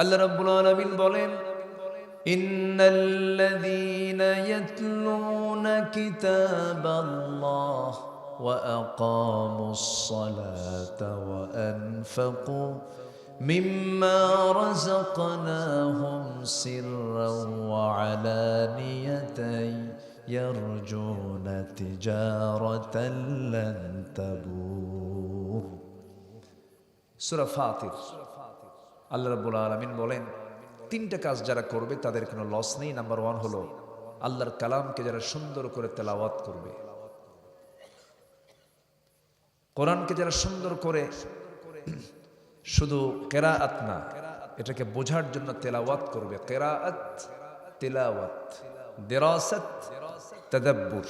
আল্লাহ রাব্বুল আলামিন বলেন, ইন্নাল্লাযীনা ইয়াতলুনা কিতাবাল্লাহ ওয়া আকামুস সালাতা ওয়া আনফাকু মিম্মা রাযাকনাহুম সিররাও ওয়া আলানিয়াতান ইয়ারজুনা তিজারাতান লান তাবুর। সূরা ফাতির। আল্লাহ রাব্বুল আলামিন বলেন, তিনটা কাজ যারা করবে তাদের কোনো লস নেই। নাম্বার 1 হলো আল্লাহর কালামকে যারা সুন্দর করে তেলাওয়াত করবে, কোরআনকে যারা সুন্দর করে শুধু কেরাআত না, এটাকে বোঝার জন্য তেলাওয়াত করবে। কেরাআত, তেলাওয়াত, দিরাসাত, তাদাব্বুর,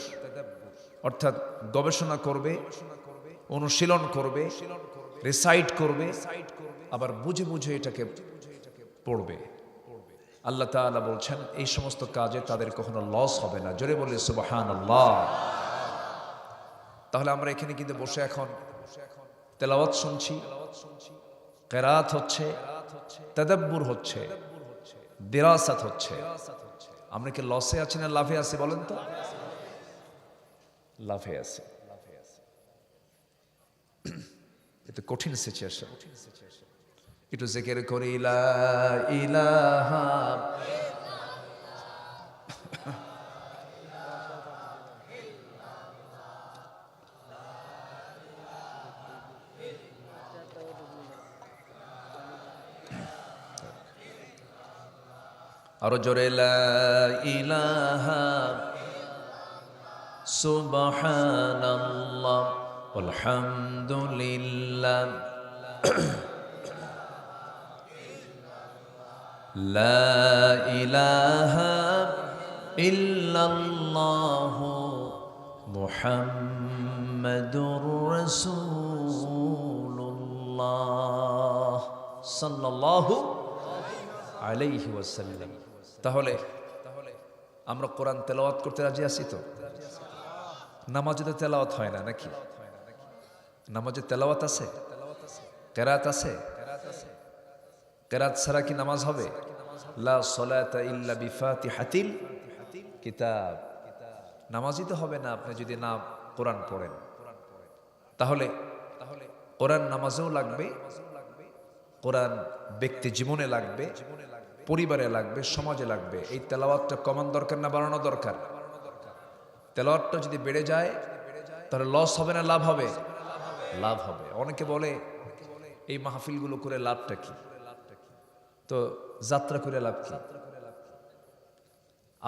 অর্থাৎ গবেষণা করবে, অনুশীলন করবে, রিসাইট করবে, আবার বুঝে বুঝে এটাকে পড়বে। আল্লাহ তাআলা বলছেন এই সমস্ত কাজে তাদের কখনো লস হবে না। জোরে বলি সুবহানাল্লাহ। তাহলে আমরা এখানে কিন্তু বসে এখন তেলাওয়াত শুনছি, কেরাত হচ্ছে, তাদাব্বুর হচ্ছে, দিরাসাত হচ্ছে। আমরা কি লসে আছি না লাভে আছি বলেন তো? লাভে আছি। এটা কঠিন সিচুয়েশন। একটু জিকির করি লা ইলাহা আরো জোরে লা ইলাহা সুবহানাল্লাহ আলহামদুলিল্লাহ লা ইলাহা ইল্লাল্লাহু মুহাম্মাদুর রাসূলুল্লাহ সাল্লাল্লাহু আলাইহি ওয়াসাল্লাম। তাহলে আমরা কোরআন তেলাওয়াত করতে রাজি আছি তো? নামাজে তো তেলাওয়াত হয় না নাকি? নামাজে তেলাওয়াত আছে, কেরাত আছে। কেরাত ছাড়া কি নামাজ হবে? লা সলাতা ইল্লা বিফাতিহাতিল কিতাব। নামাজই তো হবে না আপনি যদি না কোরআন পড়েন। তাহলে কোরআন নামাজেও লাগবে, কোরআন ব্যক্তি জীবনে লাগবে, পরিবারে লাগবে, সমাজে লাগবে। এই তেলাওয়াতটা কমান দরকার না বাড়ানো দরকার? তেলাওয়াতটা যদি বেড়ে যায় তাহলে লস হবে না লাভ হবে? লাভ হবে। অনেকে বলে এই মাহফিলগুলো করে লাভটা কি? তো যাত্রা করে লাভ কি?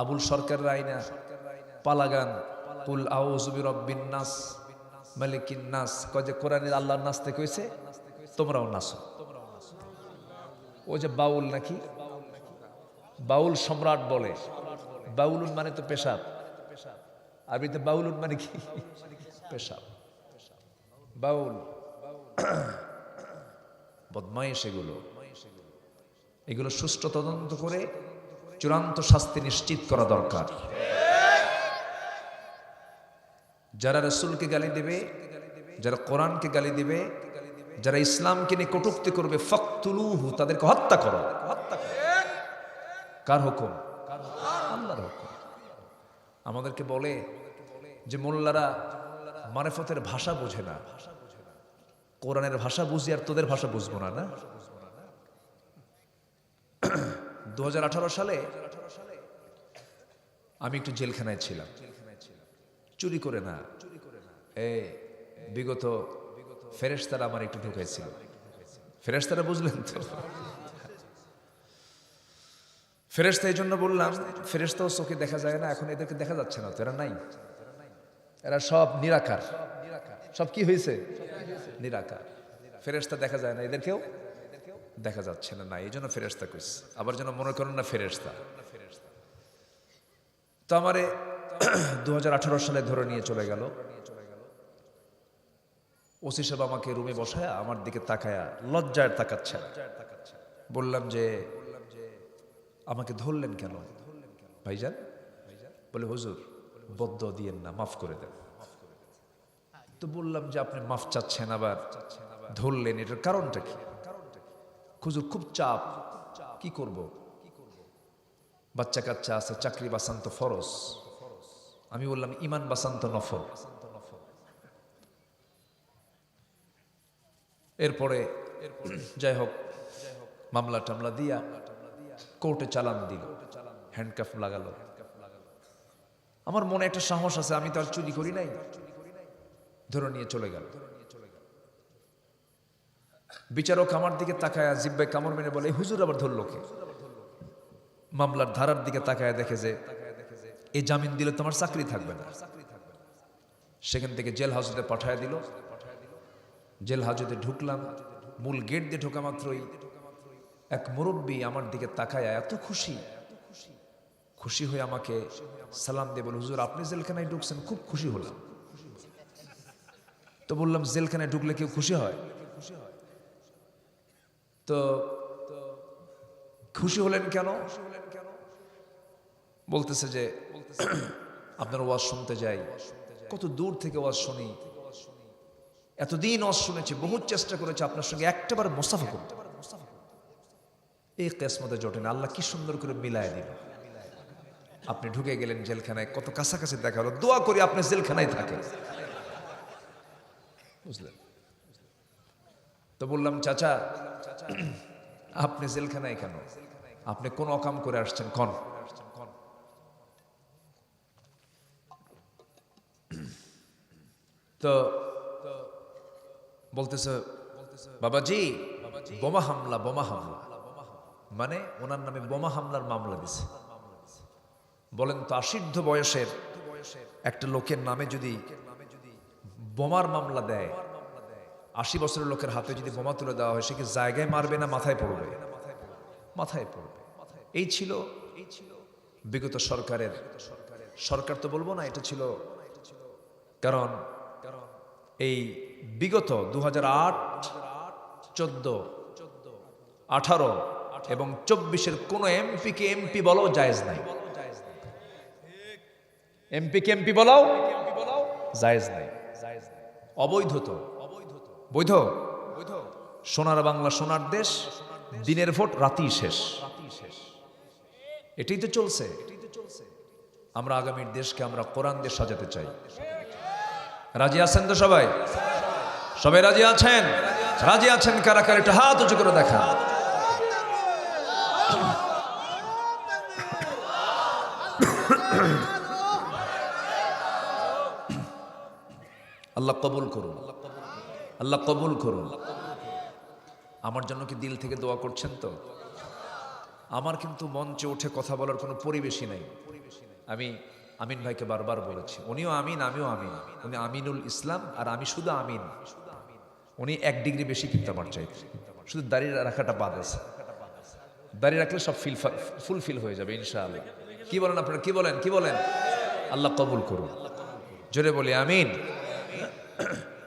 আবুল সরকার রায়না পালাগান কুল আউযু বিরাব্বিন নাস মালিকিন নাস কয় যে কোরআনের আল্লাহর নাচতে কইছে, তোমরাও নাচো। ও যে বাউল নাকি, বাউল সম্রাট বলে। বাউলুন মানে তো পেশাব, আরবিতে বাউলুন মানে কি? পেশাব। বাউল বদমাইশ। এগুলো সুষ্ঠু তদন্ত করে চূড়ান্ত শাস্তি নিশ্চিত করা দরকার। যারা রাসূলকে গালি দেবে, যারা কোরআনকে গালি দেবে, যারা ইসলামকে নিয়ে কটূক্তি করবে, ফাকতুলুহু, তাদেরকে হত্যা করো। কার হুকুম? আল্লাহর হুকুম। আমাদেরকে বলে যে মোল্লারা মারিফতের ভাষা বোঝে না। কোরআনের ভাষা বুঝি আর তোদের ভাষা বুঝবো না? না, 2018 সালে আমি একটু জেলখানায় ছিলাম, চুরি করে না। বিগত ফেরেশতারা আমার একটু ঢুকাইছিল। ফেরেশতারা বুঝলেন তো? ফেরেশতা এই জন্য বললাম, ফেরেশতাও চোখে দেখা যায় না, এখন এদেরকে দেখা যাচ্ছে না তো, এরা নাই, এরা সব নিরাকার। সব কি হয়েছে? নিরাকার। ফেরেশতা দেখা যায় না, এদেরকেও দেখা যাচ্ছে না, এই জন্য ফেরেশতা কইছে। আবার যেন মনে করেন না ফেরেশতা। তো আমারে 2018 সালে ধরে নিয়ে চলে গেল। ওসি সাহেব আমাকে রুমে বসায়া আমার দিকে তাকায়া লজ্জায় তাকাচ্ছে। বললাম যে আমাকে ধরলেন কেন ভাইজান? বলে হুজুর বদ্দ দিয়েন না, মাফ করে দেন। তো বললাম যে আপনি মাফ চাচ্ছেন আবার ধরলেন, এটার কারণটা কি? হুজুর খুব চাপ, কি করব, বাচ্চা কাচ্চা আছে, চাকরি বাঁচান তো ফরজ। আমি বললাম ইমান বাঁচান তো নফল। এরপরে যাই হোক মামলা টামলা দিয়া কোর্টে চালান দিল, হ্যান্ডকাফ লাগালো। আমার মনে একটা সাহস আছে, আমি তো আর চুরি করি নাই, ধরে নিয়ে চলে গেল। বিচারক আমার দিকে তাকায় জিব্বায় কামড় মেরে বলে, হুজুর আবার ধরলো কে? মামলার ধারার দিকে তাকায় দেখে যে এই জামিন দিলে তোমার চাকরি থাকবে না। সেখান থেকে জেল হাজতে পাঠায় দিল। জেল হাজতে ঢুকলাম, মূল গেট দিয়ে ঢোকা মাত্রই এক মুরব্বী আমার দিকে তাকায় এত খুশি হয়ে আমাকে সালাম দিয়ে বলে, হুজুর আপনি জেলখানায় ঢুকছেন, খুব খুশি হলাম। তো বললাম, জেলখানায় ঢুকলে কেউ খুশি হয়? তো খুশি হলেন কেন? বলতেছে যে আপনার ওয়াজ শুনতে যাই, কত দূর থেকে ওয়াজ শুনি, এতদিন ওয়াজ শুনেছি, বহুত চেষ্টা করেছি আপনার সঙ্গে একটাবার মুসাফা করতে, এই কিসমতে জোটে না। আল্লাহ কি সুন্দর করে মিলায় দিল, আপনি ঢুকে গেলেন জেলখানায়, কত কাছাকাছি দেখা হলো। দোয়া করি আপনি জেলখানায় থাকেন, বুঝলেন? তো বললাম, চাচা আপনি জেলখানায় কেন? আপনি কোন অকাম করে আসছেন কোন? তো বলতেছে, বাবাজি বোমা হামলা, মানে ওনার নামে বোমা হামলার মামলা দিছে। বলেন তো, অসিদ্ধ বয়সের একটা লোকের নামে যদি বোমার মামলা দেয়, 80 বছরের লোকের হাতে যদি বোমা তুলে দেওয়া হয়, সে কি জায়গায় মারবে না মাথায় পড়বে? মাথায় পড়বে। এই ছিল বিগত সরকারের, সরকার তো বলবো না, এটা ছিল কারণ এই বিগত 2008, 14, 18 এবং 24-এর কোন এমপিকে এমপি বলাও জায়েজ নাই। এমপিকে এমপি বলাও জায়েজ নাই, অবৈধ। তো বৈধ? সোনার বাংলা, সোনার দেশ, দিনের ভোট রাতেই শেষ, এটাই তো চলছে। আমরা আগামীর দেশকে আমরা কোরআন দিয়ে সাজাতে চাই। রাজি আছেন তো সবাই? সবাই রাজি আছেন? রাজি আছেন কারা কারা একটু হাত উঁচু করে দেখা। আল্লাহ কবুল করুন, আল্লাহ কবুল করুন। আমার জন্য কি দিল থেকে দোয়া করছেন তো? আমার কিন্তু মঞ্চে উঠে কথা বলার কোনো পরিবেশই নাই। আমি আমিন ভাইকে বারবার বলেছি, উনিও আমিন, আমিও আমিন। উনি আমিনুল ইসলাম আর আমি শুধু আমিন। উনি 1 ডিগ্রি বেশি কিন্তু আমার চাইতে, শুধু দাঁড়িয়ে রাখাটা বাদ আছে। দাঁড়িয়ে রাখলে সব ফুলফিল হয়ে যাবে ইনশাআল্লাহ। কি বলেন আপনারা? কি বলেন? আল্লাহ কবুল করুন, জোরে বলি আমিন।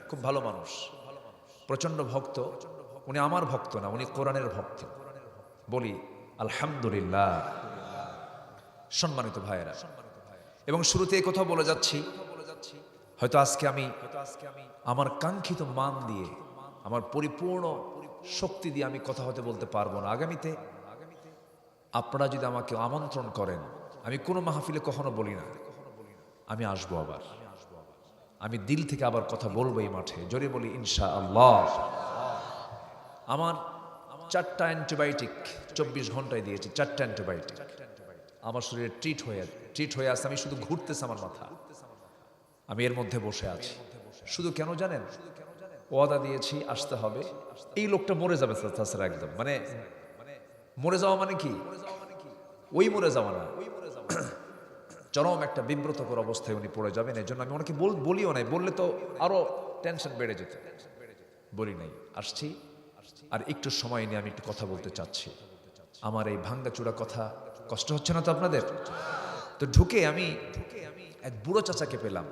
খুব ভালো মানুষ, প্রচন্ড ভক্ত। উনি আমার ভক্ত না, উনি কোরআনের ভক্ত। বলি আলহামদুলিল্লাহ। সম্মানিত ভাইয়েরা, এবং শুরুতে এই কথা বলে যাচ্ছি, হয়তো আজকে আমি আমার কাঙ্ক্ষিত মান দিয়ে, আমার পরিপূর্ণ শক্তি দিয়ে আমি কথা হতে বলতে পারবো না। আগামীতে আপনারা যদি আমাকে আমন্ত্রণ করেন, আমি কোনো মাহফিলে কখনো বলি না আমি আসবো, আবার আমি দিল থেকে আবার কথা বলবো এই মাঠে। জোরে বলি ইনশাআল্লাহ। আমার 4টা অ্যান্টিবায়োটিক 24 ঘন্টায় দিয়েছি, 4টা অ্যান্টিবায়োটিক আমার শরীরে ট্রিট হয়ে আছে। আমি শুধু ঘুরতেছে আমার মাথা, আমি এর মধ্যে বসে আছি। শুধু কেন জানেন? ওয়াদা দিয়েছি আসতে হবে। এই লোকটা মরে যাবে তাছাড়া একদম, মানে মরে যাওয়া মানে কি? ওই মরে যাওয়া না, চরম একটা বিব্রতকর অবস্থায় উনি পড়ে যাবেন। এই জন্য আমি ওনাকে বলিও নাই, বললে তো আরো টেনশন বেড়ে যেত। বলি নাই, আসছি। আর একটু সময় নিয়ে আমি একটু কথা বলতে চাচ্ছি। আমার এই ভাঙ্গাচূড়া কথা কষ্ট হচ্ছে না তো আপনাদের? তো ঢুকে আমি এক বুড়ো চাচাকে পেলাম।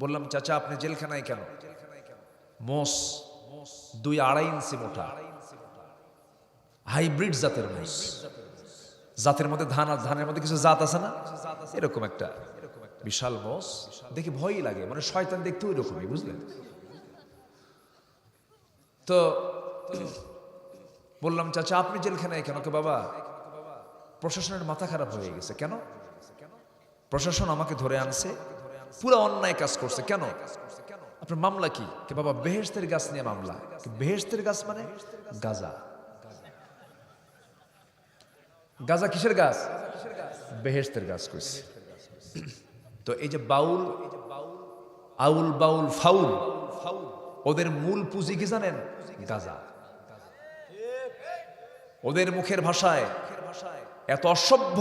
বললাম, চাচা আপনি জেলখানায় কেন? মোষ 2-2.5 ইঞ্চি মোটা, হাইব্রিড জাতের মোষ। জাতের মধ্যে ধান, আর ধানের মধ্যে কিছু জাত আছে না, এরকম একটা বিশাল মোষ। দেখে ভয়ই লাগে, মানে শয়তান দেখতে ওই রকমই, বুঝলেন? তো বললাম, চাচা আপনি জেলখানায় কেন? কে বাবা, প্রশাসনের মাথা খারাপ হয়ে গেছে। কেন? প্রশাসন আমাকে ধরে আনছে, পুরো অন্যায় কাজ করছে। কেন? আপনার মামলা কি? কে বাবা, বেহেশতের গাছ নিয়ে মামলা। বেহেশতের গাছ মানে গাজা। গাজা কিসের গাছ? বেহেশতের গাছ কইছে। তো এই যে বাউল, আউল বাউল ফাউল, ওদের মূল পুঁজি কি জানেন? গাজা। ওদের মুখের ভাষায় এত অসভ্য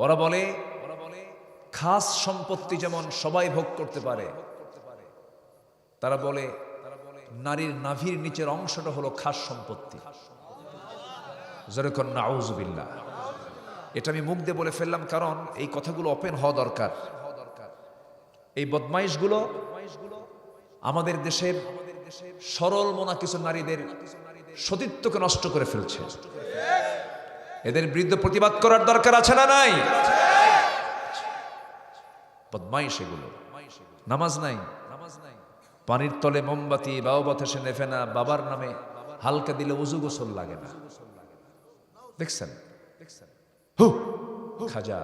ওরা বলে খাস সম্পত্তি যেমন সবাই ভোগ করতে পারে, তারা বলে নারীর নাভির নিচের অংশটা হলো খাস সম্পত্তি। যেরকম নাউজুবিল্লাহ। এটা আমি মুখ দিয়ে বলে ফেললাম কারণ এই কথাগুলো ওপেন হওয়া দরকার। এই বদমাইশগুলো আমাদের দেশের সরল মনা কিছু নারীদের সতীত্বকে নষ্ট করে ফেলছে। এদের বিরুদ্ধে প্রতিবাদ করার দরকার আছে না নাই? বদমাইশ এগুলো। নামাজ নাই, পানির তলে মোমবাতি, বাবাতে সে নেফে না, বাবার নামে হালকা দিলে উজু গোসল লাগে না। দেখছেন? খাজা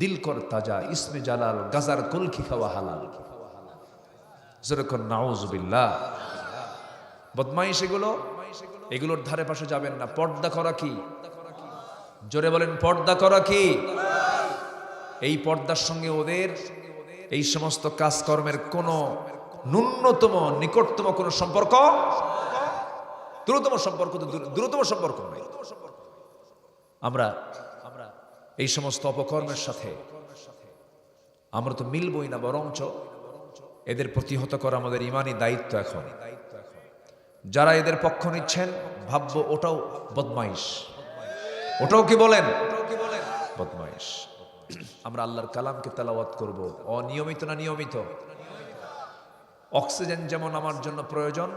দিল কর তাজা, ইসমে জালাল, গাজার কলকি খাওয়া হালাল। যেরকম নাউজুবিল্লাহ। বদমাইশ এগুলো, এগুলোর ধারে পাশে যাবেন না। পর্দা করা কি? জোরে বলেন, পর্দা করা কি? এই পর্দার সঙ্গে ওদের এই সমস্ত কাজকর্মের কোন ন্যূনতম নিকটতম কোন সম্পর্ক, দ্রুততম সম্পর্ক তো দ্রুততম সম্পর্ক নাই। আমরা এই সমস্ত অপকর্মের সাথে আমরা তো মিলবই না, বরঞ্চ এদের প্রতিহত করা আমাদের ইমানি দায়িত্ব। এখন যারা এদের পক্ষ নিচ্ছেন ভাববো ওটাও বদমাইশ, ওটাও কি বলেন? বদমাইশ। আমরা আল্লাহর কালামকে তেলাওয়াত করব, অনিয়মিত না নিয়মিত? অক্সিজেন যেমন আমার জন্য প্রয়োজন,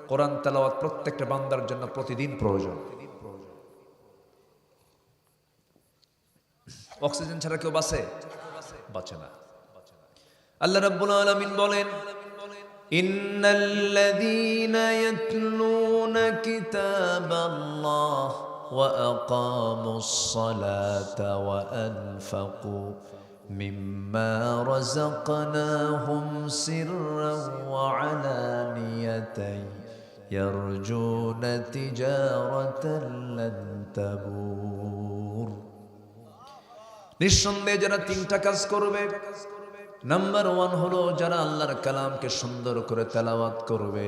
কোরআন তেলাওয়াত প্রত্যেকটা বান্দার জন্য প্রতিদিন প্রয়োজন। অক্সিজেন ছাড়া কেউ বাঁচে? বাঁচে না। আল্লাহ রাব্বুল আলামিন বলেন, ইন্নাল্লাযীনা ইয়াতলুনা কিতাবাল্লাহ ওয়া আকামুস সালাতা ওয়া আনফাকু মিম্মা রাযাকনাহুম সিররান ওয়া আলানিয়াতান ইয়ারজুনা তিজারাতান লান তাবুর। নিঃসন্দেহে যারা তিনটা কাজ করবে, নাম্বার 1 হলো যারা আল্লাহর কালামকে সুন্দর করে তেলাওয়াত করবে।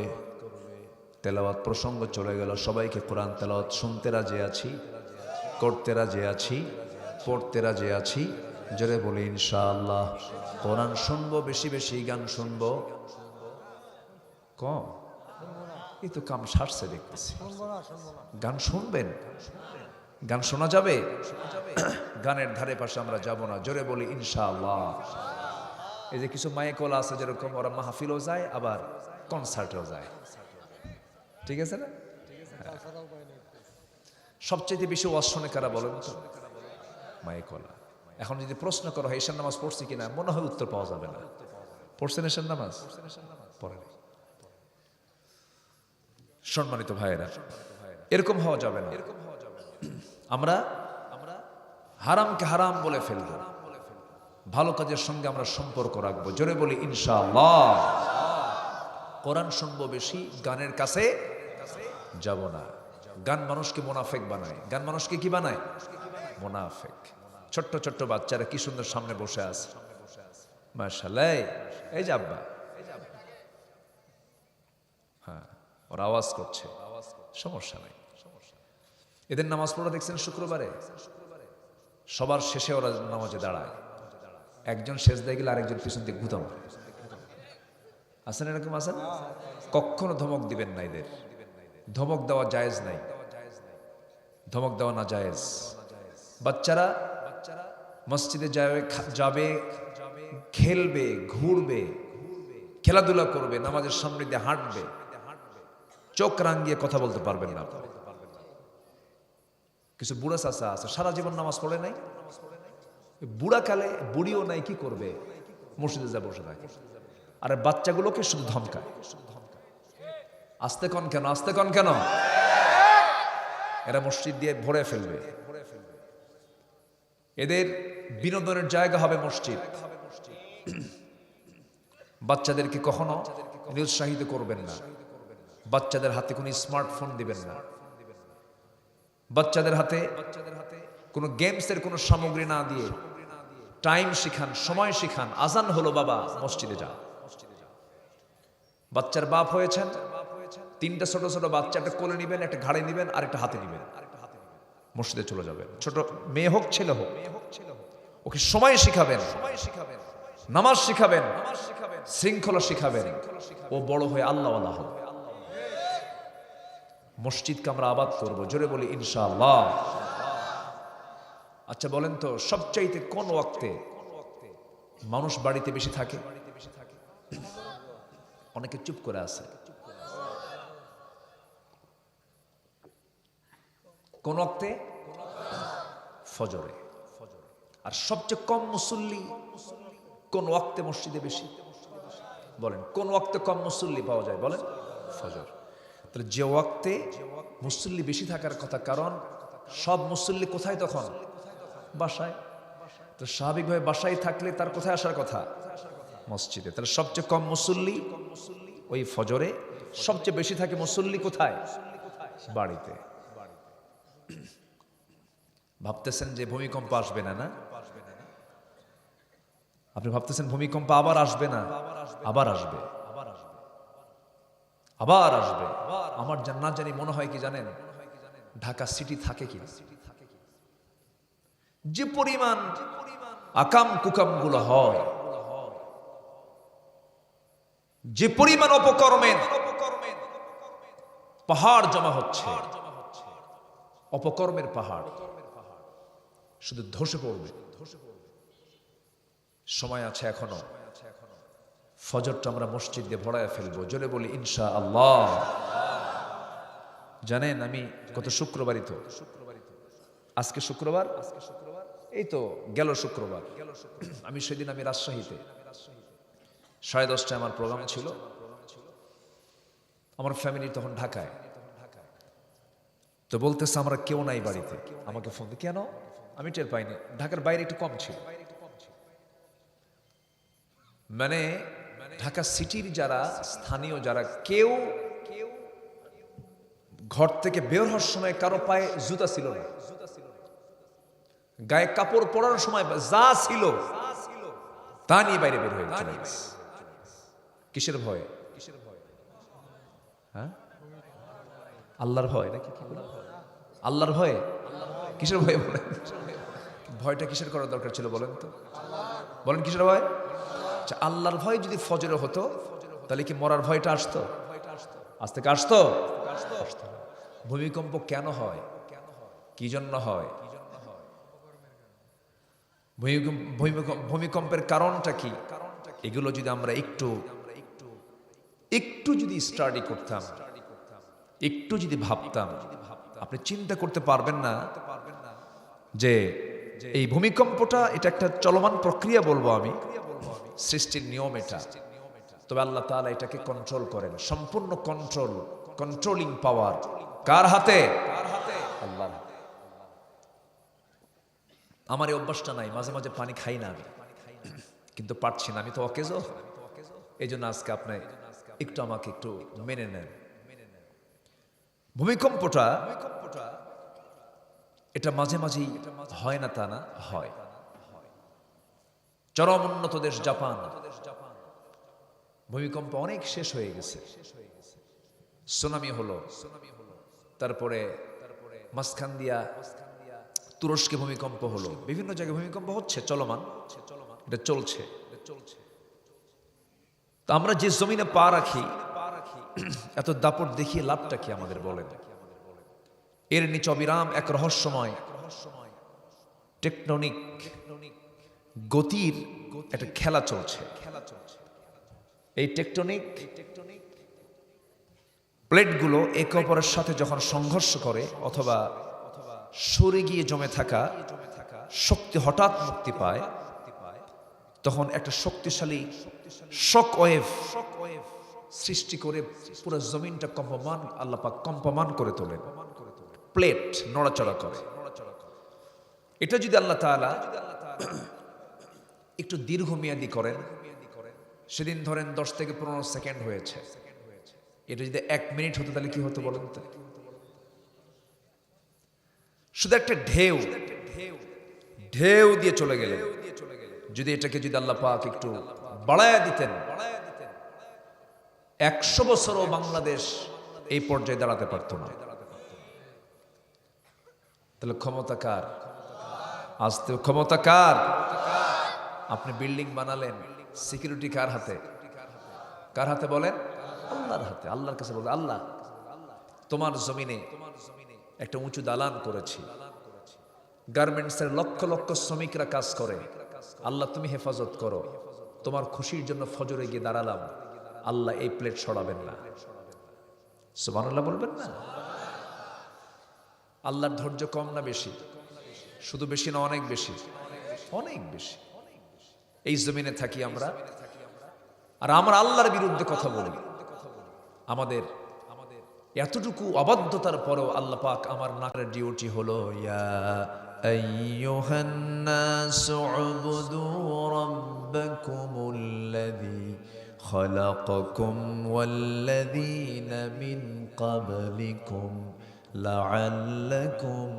তেলাওয়াত প্রসঙ্গ চলে গেল, সবাইকে কোরআন তেলাওয়াত শুনতে রাজি আছি, করতে রাজি আছি, পড়তে রাজি আছি। জোরে বলি ইনশাআল্লাহ। কোরআন শুনবো বেশি বেশি, গান শুনবো কম। এই তো কাম সারছে দেখতেছি। গান শুনবেন, গান শোনা যাবে। গানের ধারে পাশে আমরা যাব না। জোরে বলি ইনশাআল্লাহ। এই যে কিছু মাইকওয়ালা আছে, যেরকম ওরা মাহফিলও যায় আবার কনসার্টেও যায়, ঠিক আছে না? সবচেয়ে বেশি ওয়াজ শুনে কারা বলেন তো? মাইকওয়ালা। এখন যদি প্রশ্ন করা হয় ঈশার নামাজ পড়ছি কিনা, মনে হয় উত্তর পাওয়া যাবে না। পড়ছেন ঈশার নামাজ? পড়েন। সম্মানিত ভাইয়েরা, এরকম হওয়া যাবে না। আমরা হারামকে হারাম বলে ফেলব, ভালো কাজের সঙ্গে আমরা সম্পর্ক রাখবো। জোরে বলি ইনশাআল্লাহ। কোরআন শুনবো বেশি, গানের কাছে যাব না। গান মানুষকে মুনাফিক বানায়। গান মানুষকে কি বানায়? মুনাফিক। ছোট্ট ছোট্ট বাচ্চারা কি সুন্দর সামনে বসে আছে, মাশাআল্লাহ। এই যে আব্বা, হ্যাঁ, ওরা আওয়াজ করছে, সমস্যা নাই। এদের নামাজ পড়া দেখছেন শুক্রবারে, সবার শেষে ওরা নামাজে দাঁড়ায়। একজন সেজদায় গেলে আরেকজন পিছন দিয়ে গুতাম। আছেন এরকম? আছেন? কখনো ধমক দিবেন না এদের। ধমক দেওয়া জায়েজ নাই, ধমক দেওয়া না জায়েজ। বাচ্চারা মসজিদে যাবে, খেলবে, ঘুরবে, খেলাধুলা করবে, নামাজের সামনে দিয়ে হাঁটবে, চোখ রাঙিয়ে কথা বলতে পারবেন না। কিছু বুড়া চাচা আছে সারা জীবন নামাজ পড়ে নাই, বুড়া কালে বুড়িও নাই, কি করবে? মসজিদে যা বসে থাকে। আর বাচ্চাগুলোকে শুধু ধমকায়। আস্তে কন কেন, আস্তে কন কেন? এরা মসজিদ দিয়ে ভরে ফেলবে। এদের বিনোদনের জায়গা হবে মসজিদ। বাচ্চাদেরকে কখনো নিরুৎসাহিত করবেন না। বাচ্চাদের হাতে কোনো স্মার্টফোন দিবেন না। বাচ্চাদের হাতে কোনো গেমসের কোনো সামগ্রী না দিয়ে টাইম শিখান, সময় শিখান। আজান হলো বাবা, মসজিদে যান। বাচ্চার বাপ হয়েছেন, 3টা ছোট ছোট বাচ্চা, একটা কোলে নিবেন, একটা ঘাড়ে নিবেন, আর একটা হাতে নিবেন, মসজিদে চলে যাবেন। ছোট মেয়ে হোক ছেলে হোক, ওকে সময় শিখাবেন, নামাজ শিখাবেন, শৃঙ্খলা শিখাবেন। ও বড় হয়ে আল্লাহওয়ালা হবে। মসজিদকে আমরা আবাদ করব, জোরে বলি ইনশাআল্লাহ। আচ্ছা বলেন তো, সবচাইতে কোন ওয়াক্তে মানুষ বাড়িতে বেশি থাকে? অনেকে চুপ করে আছে। কোন ওয়াক্তে? ফজরে। আর সবচেয়ে কম মুসল্লি কোন ওয়াক্তে মসজিদে বেশি? বলেন, কোন ওয়াক্তে কম মুসল্লি পাওয়া যায়? বলেন, ফজর। তাহলে যে ওয়াক্তে মুসল্লি বেশি থাকার কথা, কারণ সব মুসল্লি কোথায় তখন? বাসায়। তো স্বাভাবিকভাবে বাসায় থাকলে তার কোথায় আসার কথা? মসজিদে। তাহলে সবচেয়ে কম মুসল্লি ওই ফজরে, সবচেয়ে বেশি থাকে মুসল্লি কোথায়? বাড়িতে। ভাবতেছেন যে ভূমিকম্প আসবে না? না, আপনি ভাবতেছেন ভূমিকম্প আবার আসবে না? আবার আসবে, আবার আসবে। আমার না জানি মনে হয় কি জানেন, ঢাকা সিটি থাকে কি, যে পরিমাণ আকাম কুকাম গুলো হয়, যে পরিমাণ অপকর্মের পাহাড় জমা হচ্ছে, অপকর্মের পাহাড় শুধু ধসে পড়বে। সময় আছে এখনো। ফজরটা আমরা মসজিদ দিয়ে ভরায় ফেলবো, জোরে বলি ইনশাআল্লাহ। জানেন আমি গত শুক্রবারই তো, আজকে শুক্রবার, এই তো গেল শুক্রবার, আমি সেদিন আমি রাজশাহীতে 10:30টায় আমার প্রোগ্রাম ছিল। আমার ফ্যামিলি তখন ঢাকায়। তো বলতেছে আমরা কেউ নাই বাড়িতে। আমাকে ফোন দিয়ে, কেন? আমি টের পাইনি, ঢাকার বাইরে একটু কম ছিল। মানে ঢাকা সিটির যারা স্থানীয়, যারা কেউ ঘর থেকে বের হওয়ার সময় কারো পায়ে জুতা ছিল না, গায়ে কাপড় পরার সময় যা ছিল তা নিয়ে বাইরে বের হয়ে চলে গেছে। কিসের ভয়? হ্যাঁ, আল্লাহর ভয় নাকি? আল্লাহর ভয়। কিসের ভয় বলেন? ভয়টা কিসের করার দরকার ছিল বলেন তো? বলেন কিসের ভয়? আল্লাহর ভয় যদি ফজরে হতো তাহলে কি মরার ভয়টা আসতো? আজ থেকে আসতো? ভূমিকম্প কেন হয়? কি জন্য হয়? ভূমিকম্পের কারণটা কি? এগুলো যদি আমরা একটু যদি স্টাডি করতাম, একটু যদি ভাবতাম, আপনি চিন্তা করতে পারবেন না যে এই ভূমিকম্পটা এটা একটা চলমান প্রক্রিয়া বলবো আমি, সৃষ্টির নিয়ম এটা। তবে আল্লাহ তাআলা এটাকে কন্ট্রোল করেন। সম্পূর্ণ কন্ট্রোলিং পাওয়ার কার হাতে? আল্লাহর হাতে। আমার এই অভ্যাসটা নাই, মাঝে মাঝে পানি খাই না আমি, কিন্তু পারছি না, আমি তো অকেজো। এই জন্য আজকে আপনি একটু আমাকে একটু মেনে নেন। ভূমিকম্পটা এটা মাঝে মাঝেই হয় না তা না, হয়। চরম উন্নত দেশ জাপান, ভূমিকম্প অনেক শেষ হয়ে গেছে, সুনামি হলো। তারপরে মাঝখান দিয়া তুরস্কে ভূমিকম্প হলো। বিভিন্ন জায়গায় ভূমিকম্প হচ্ছে, চলমান, এটা চলছে। তো আমরা যে জমিনে পা রাখি, এত দাপট দেখিয়ে লাভটা কি আমাদের বলেন? এর নিচে অবিরাম এক রহস্যময় টেকটনিক গতির একটা খেলা চলছে। এই টেকটনিক প্লেটগুলো একে অপরের সাথে যখন সংঘর্ষ করে অথবা সরে গিয়ে জমে থাকা শক্তি হঠাৎ মুক্তি পায়, তখন একটা শক্তিশালী শক ওয়েভ সৃষ্টি করে পুরো জমিনটা কম্পমান, আল্লাহ পাক কম্পমান করে তোলেন। প্লেট নড়াচড়া করে। এটা যদি আল্লাহ তাআলা একটু দীর্ঘমেয়াদী করেন, সেদিন ধরেন 10 থেকে 15 সেকেন্ড হয়েছে, এটা যদি 1 মিনিট হতো তাহলে কি হতো বলেন তো? শুধু একটা ঢেউ ঢেউ দিয়ে চলে গেলেন। যদি এটাকে যদি আল্লাহ পাক একটু বাড়ায়া দিতেন, 100 বছরও বাংলাদেশ এই পর্যায়ে দাঁড়াতে পারত না। তাহলে ক্ষমতা কার? আজকে ক্ষমতা কার? আপনি বিল্ডিং বানালেন, সিকিউরিটি কার হাতে? কার হাতে বলেন? আল্লাহর হাতে। আল্লাহর কাছে বলবেন, আল্লাহ তোমার জমিনে একটা উঁচু দালান করেছি, গার্মেন্টসের লক্ষ লক্ষ শ্রমিকরা কাজ করে, আল্লাহ তুমি হেফাজত করো, তোমার খুশির জন্য ফজরে গিয়ে দাঁড়ালাম, আল্লাহ এই প্লেট সরাবেন না। সুবহানাল্লাহ বলবেন না? আল্লাহর ধৈর্য কম না বেশি? শুধু বেশি না অনেক বেশি? অনেক বেশি। এই জমিনে থাকি আমরা, আর আমরা আল্লাহর বিরুদ্ধে কথা বলি। আমাদের এতটুকু অবাধ্যতার পরেও আল্লাহ পাক আমার নাকের ডিউটি হলো, ইয়া আইয়ুহান নাসু উবুদু রাব্বাকুমুল্লাযী খালাকাকুম ওয়াল্লাযীনা মিন ক্বাবলিকুম লাআল্লাকুম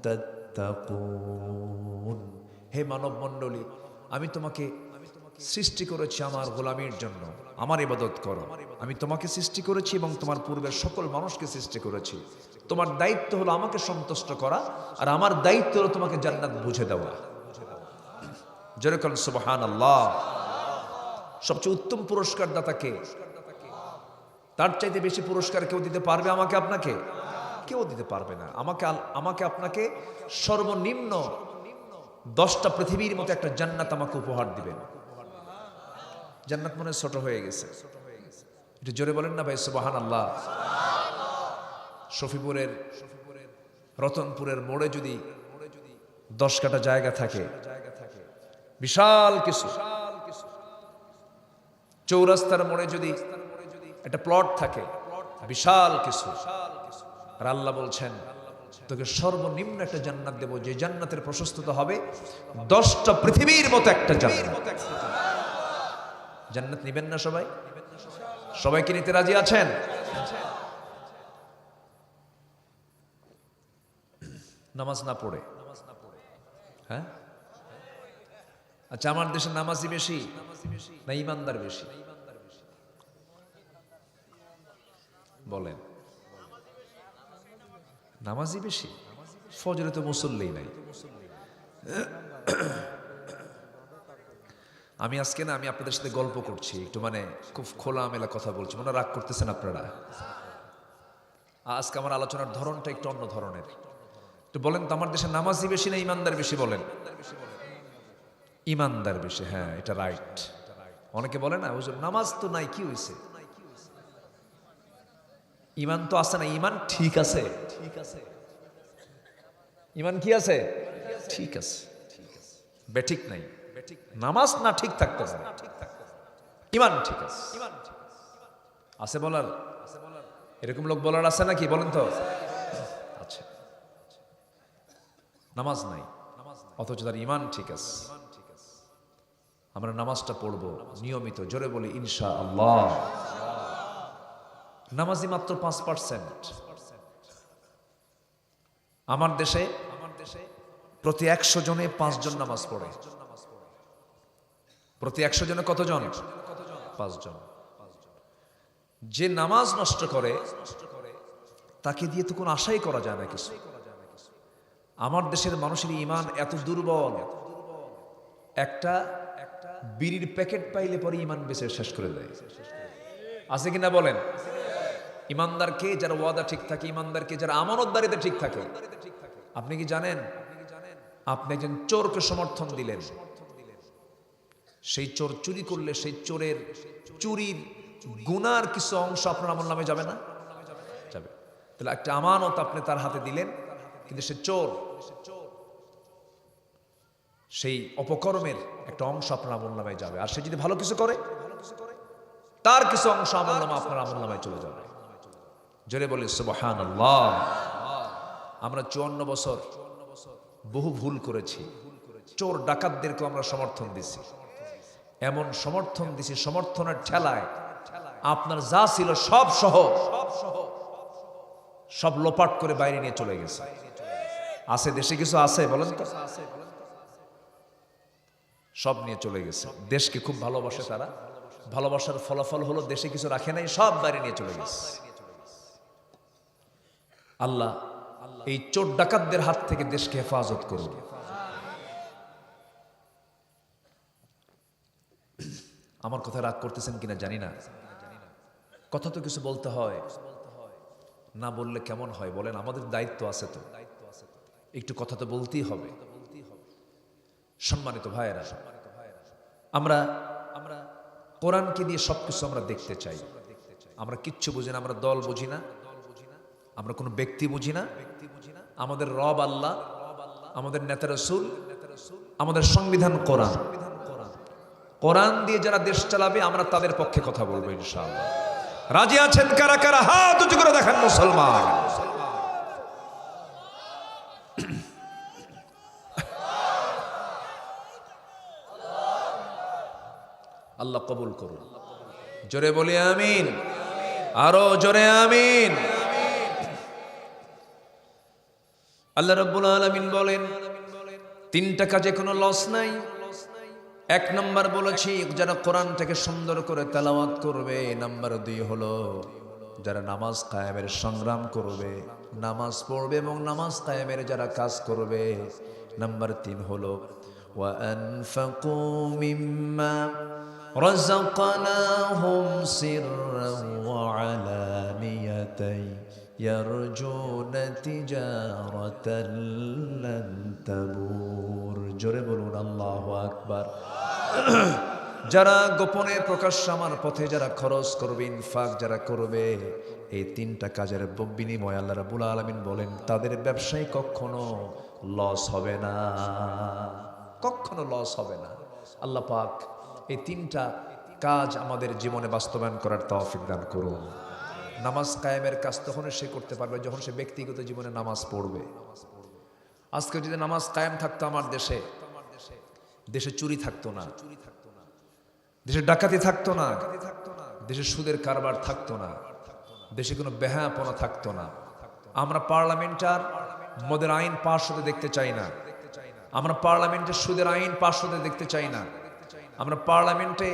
তাত্তাকুন। হে মানব মণ্ডলী, আমি তোমাকে সৃষ্টি করেছি আমার গোলামীর জন্য, আমার ইবাদত করো। আমি তোমাকে সৃষ্টি করেছি এবং তোমার পূর্বের সকল মানুষকে সৃষ্টি করেছি। তোমার দায়িত্ব হলো আমাকে সন্তুষ্ট করা, আর আমার দায়িত্ব হলো তোমাকে জান্নাত বুঝে দেওয়া। জোরে বলেন সুবহানাল্লাহ। সবচেয়ে উত্তম পুরস্কার দাতাকে, তার চাইতে বেশি পুরস্কার কেউ দিতে পারবে আমাকে আপনাকে? কেউ দিতে পারবে না। আমাকে আপনাকে সর্বনিম্ন 10টা পৃথিবীর মতো একটা জান্নাত আমাকে উপহার দিবেন। জান্নাত মনে ছোট হয়ে গেছে, একটু জোরে বলেন না ভাই সুবহানাল্লাহ। শফিপুরের রতনপুরের মোড়ে যদি 10 কাঠা জায়গা থাকে, বিশাল কিছু। চৌরাস্তার মোড়ে যদি একটা প্লট থাকে, বিশাল কিছু। আর আল্লাহ বলছেন, তোকে সর্বনিম্ন একটা জান্নাত দেব, যে জান্নাতের প্রশস্ততা হবে 10টা পৃথিবীর মতো একটা জান্নাত। জান্নাত নিবেন না সবাই? সবাইকে নিতে রাজি আছেন? নামাজ না পড়ে, হ্যাঁ? আচ্ছা, আমার দেশে নামাজি বেশি না ইমানদার বেশি বলেন? নামাজি বেশি। ফজরে তো মুসল্লি নাই। আমি আজকে না, আমি আপনাদের সাথে গল্প করছি, একটু মানে খুব খোলামেলা কথা বলছি, মনে রাগ করতেছেন আপনারা? আজকে আমার আলোচনার ধরনটা একটু অন্য ধরনের। একটু বলেন তো, আমার দেশে নামাজি বেশি না ইমানদার বেশি? বলেন। ইমানদার বেশি, হ্যাঁ, এটা রাইট। অনেকে বলে না, হুজুর নামাজ তো নাই, কি হয়েছে? ইমান তো আছে না? ইমান ঠিক আছে, ঠিক আছে। ইমান কি আছে? ঠিক আছে, বেঠিক নাই। নামাজ না ঠিক থাকতে পারে, ইমান ঠিক আছে। আছে বলার? এরকম লোক বলার আছে নাকি? বলেন তো। আচ্ছা, নামাজ নাই অথচ তার ইমান ঠিক আছে। আমরা নামাজটা পড়বো নিয়মিত, জোরে বলি ইনশাআল্লাহ। নামাজি মাত্র 5%। আমার দেশে প্রতি 100 জনে 5 জন নামাজ পড়ে। প্রতি 100 জনে কতজন? 5 জন। যে নামাজ নষ্ট করে তাকে দিয়ে তো কোনো আশাই করা যায় না কিছু। আমার দেশের মানুষের ঈমান এত দুর্বল, একটা বিড়ির প্যাকেট পাইলে পরে ঈমান বেচে শেষ করে দেয়। আছে কিনা বলেন? ঈমানদারকে যারা ওয়াদা ঠিক থাকে, ঈমানদারকে যারা আমানতদারিতে ঠিক থাকে। আপনি কি জানেন, আপনি একজন চোরকে সমর্থন দিলেন, সেই চোর চুরি করলে সেই চোরের চুরির গুনার কিছু অংশ আপনার আমলনামে যাবে না? যাবে। তাহলে একটা আমানত আপনি তার হাতে দিলেন, কিন্তু সে চোর, সেই অপকর্মের একটা অংশ আপনার আমলনামায় যাবে। আর সে যদি ভালো কিছু করে, তার কিছু অংশ আমলনামা আপনার আমলনামায় চলে যাবে। জোরে বলি সুবহানাল্লাহ। আমরা 54 বছর বহু ভুল করেছি, চোর ডাকাতদেরকে আমরা সমর্থন দিছি, এমন সমর্থন দিছি, সমর্থনের ঠেলায় আপনার যা ছিল সব সহ সব লোপাট করে বাইরে নিয়ে চলে গেছে। আছে দেশে কিছু আছে বলেন তো, সব নিয়ে চলে গেছে। দেশকে খুব ভালোবাসে তারা, ভালোবাসার ফলাফল হলো দেশে কিছু রাখে নাই, সব বাইরে নিয়ে চলে গেছে। আল্লাহ এই চোর ডাকাতদের হাত থেকে দেশকে হেফাজত করুন। আমার কথা রাগ করতেছেন কিনা জানি না, কথা তো কিছু বলতে হয়, না বললে কেমন হয় বলেন? আমাদের দায়িত্ব আছে তো, একটু কথা তো বলতেই হবে। সম্মানিত ভাইয়েরা, আমরা কোরআনকে দিয়ে সবকিছু আমরা দেখতে চাই। আমরা কিচ্ছু বুঝি না, আমরা দল বুঝি না, আমরা কোনো ব্যক্তি বুঝি না। আমাদের রব আল্লাহ, আমাদের নেতা রাসূল, আমাদের সংবিধান কোরআন। কোরআন দিয়ে যারা দেশ চালাবে আমরা তাদের পক্ষে কথা বলবো ইনশাআল্লাহ। রাজি আছেন কারা কারা? হাত উঁচু করে দেখেন মুসলমান। আল্লাহ কবুল করুন। জোরে বলি আমিন, আরো জোরে আমিন। আল্লাহ রাব্বুল আলামিন বলেন, তিনটা কাজে কোনো লস নাই। এক নাম্বার বলেছি যারা কোরআনটাকে সুন্দর করে তেলাওয়াত করবে। নাম্বার 2 হলো যারা নামাজ কায়েমের সংগ্রাম করবে, নামাজ পড়বে এবং নামাজ কায়েমের যারা কাজ করবে। নাম্বার 3 হলো ওয়া আনফাকু মিম্মা রাযাকনাহুম সিররান ওয়া আলানিয়াতান ইয়ারজুনা তিজারাতান লান তাবুর। জোরে বলুন আল্লাহু আকবার। যারা গোপনে প্রকাশ্যে আমার পথে যারা খরচ করবে, ইনফাক যারা করবে, এই তিনটা কাজের বিনিময়ে আল্লাহ রাব্বুল আলামিন বলেন তাদের ব্যবসায় কখনো লস হবে না, কখনো লস হবে না। আল্লাহ পাক এই তিনটা কাজ আমাদের জীবনে বাস্তবায়ন করার তৌফিক দান করুন। নামাজ কায়েমের কাজ তখন সে করতে পারবে যখন সে ব্যক্তিগত জীবনে নামাজ পড়বে। আজকে যদি নামাজ কায়েম থাকতো আমার দেশে, দেশে চুরি থাকতো না, দেশে ডাকাতি থাকতো না, দেশে সুদের কারবার থাকতো না, দেশে কোনো বেহায়াপনা থাকতো না। আমরা পার্লামেন্টার মদের আইন পাশ হতে দেখতে চাই না, আমরা পার্লামেন্টে সুদের আইন পাশ হতে দেখতে চাই না, আমরা পার্লামেন্টে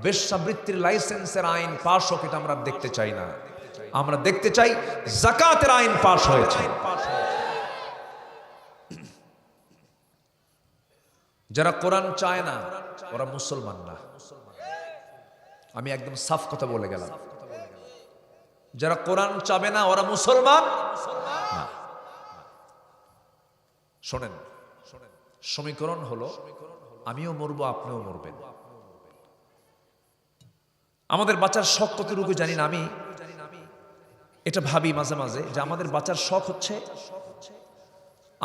বেশ্যাবৃত্তির লাইসেন্সের আইন পাশ হোক এটা আমরা দেখতে চাই না। আমরা দেখতে চাই যাকাতের আইন পাশ হয়েছে। যারা কোরআন চায় না ওরা মুসলমান না, আমি একদম সাফ কথা বলে গেলাম। যারা কোরআন চাবে না ওরা মুসলমান না। শোনেন, সমীকরণ হলো আমিও মরবো আপনিও মরবেন। আমাদের বাঁচার শখ কতটুকু জানি না, আমি এটা ভাবি মাঝে মাঝে যে আমাদের বাঁচার শখ হচ্ছে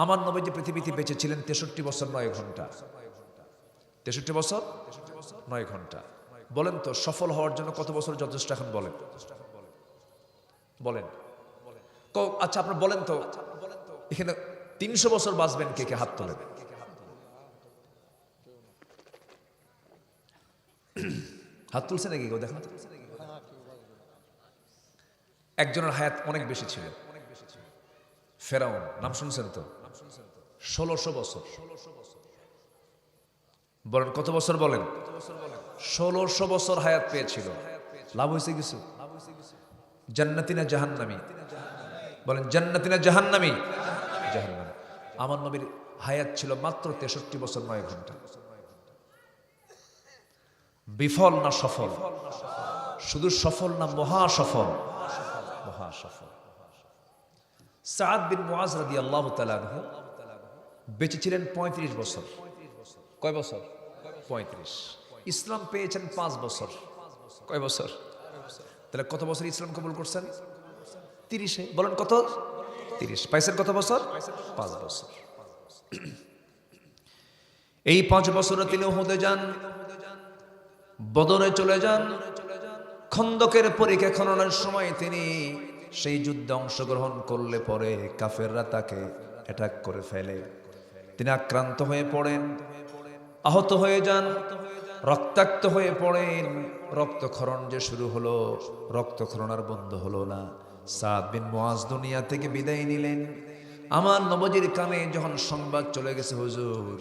আমার নবী যে পৃথিবীতে বেঁচে ছিলেন 63 বছর 9 ঘন্টা, 63 বছর 9 ঘন্টা। বলেন তো সফল হওয়ার জন্য কত বছর যথেষ্ট এখন? বলেন বলেন। আচ্ছা আপনার বলেন তো এখানে 300 বছর বাঁচবেন কে কে? হাত তোলেন। হাত তুলছে নাকি কেউ? দেখেন একজনের হায়াত অনেক বেশি ছিল, ফেরাউন, নাম শুনছেন তো? 1600 বছর। বলেন কত বছর? বলেন 1600 বছর হায়াত পেয়েছিল। লাভ হয়েছে কিছু? জান্নাতি না জাহান্নামী? বলেন জান্নাতি না জাহান্নামী? জাহান্নামী। আমার নবীর হায়াত ছিল মাত্র 63 বছর 9 ঘন্টা। বিফল না সফল? শুধু সফল না মহা সফল? মহা সফল। সাদ বিন মুআজ রাদিয়াল্লাহু তাআলা আনহু বেঁচে ছিলেন 35 বছর। কয় বছর? 35। ইসলাম পেয়েছেন 5 বছর। কয় বছর? তাহলে কত বছর ইসলাম কবুল করছেন? 30-এ। বলেন কত? 30। পাইছেন কত বছর? 5 বছর। এই 5 বছরে তিনি উহুদে যান, বদরে চলে যান, খন্দকের পরীক্ষা খননের সময় তিনি সেই যুদ্ধে অংশগ্রহণ করলে পরে কাফেররা তাকে অ্যাটাক করে ফেলে, তিনি আক্রান্ত হয়ে পড়েন, আহত হয়ে যান, রক্তাক্ত হয়ে পড়েন। রক্তক্ষরণ যে শুরু হলো, রক্তক্ষরণ আর বন্ধ হলো না। সাদ বিন মুআজ দুনিয়া থেকে বিদায় নিলেন। আমার নবীর কানে যখন সংবাদ চলে গেছে, হুজুর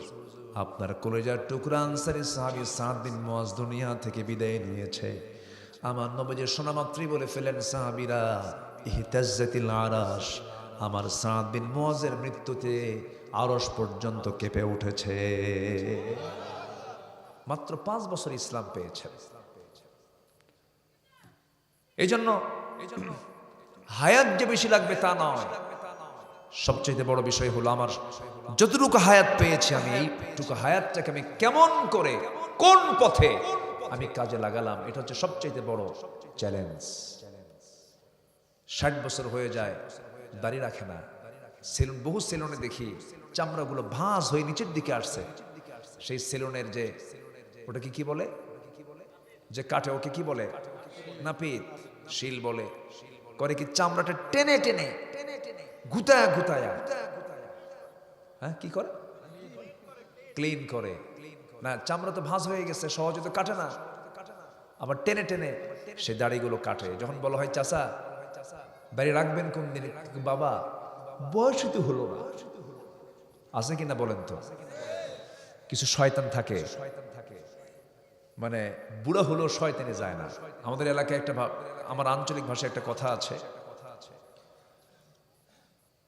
আপনার কলেজার টুকরা আনসারী সাহাবী সাদ বিন মুআজ দুনিয়া থেকে বিদায় নিয়েছে, আমার নবীর শোনা মাত্রই বলে ফেলেন সাহাবীরা, ইহতাজ্জাতিল আরাশ, আমার সাদ বিন মুআজের মৃত্যুতে আরশ পর্যন্ত কেঁপে উঠেছে। মাত্র 5 বছর ইসলাম পেয়েছে। এই জন্য হায়াত যে বেশি লাগবে তা নয়, সবচেয়ে বড় বিষয় হলো আমার যতটুকু হায়াত পেয়েছি, আমি এইটুকু হায়াতটাকে আমি কেমন করে, কোন পথে আমি কাজে লাগালাম, এটা হচ্ছে সবচেয়ে বড় চ্যালেঞ্জ। 60 বছর হয়ে যায়, দাড়ি রাখে না। সেলুন, বহু সেলুনে দেখি চামড়াগুলো ভাঁজ হয়ে নিচের দিকে আসছে। সেই সেলুনের যে ওটা কি বলে, যে কাটে, ওকে কি বলে? নাপিত, শিল বলে। করে কি চামড়াটা টেনে টেনে গুতায়া গুতায়া, হ্যাঁ কি করে? ক্লিন করে না। চামড়া তো ভাঁজ হয়ে গেছে, সহজে তো কাটে না, আবার টেনে টেনে সে দাড়িগুলো কাটে। যখন বলা হয় চাচা দাড়ি রাখবেন কোন দিন, বাবা বয়স তো হলো না, আছে কিনা বলেন তো? কিছু শয়তান থাকে, মানে বুড়া হলেও শয়তানে যায় না। আমাদের এলাকায় একটা, আমার আঞ্চলিক ভাষায় একটা কথা আছে,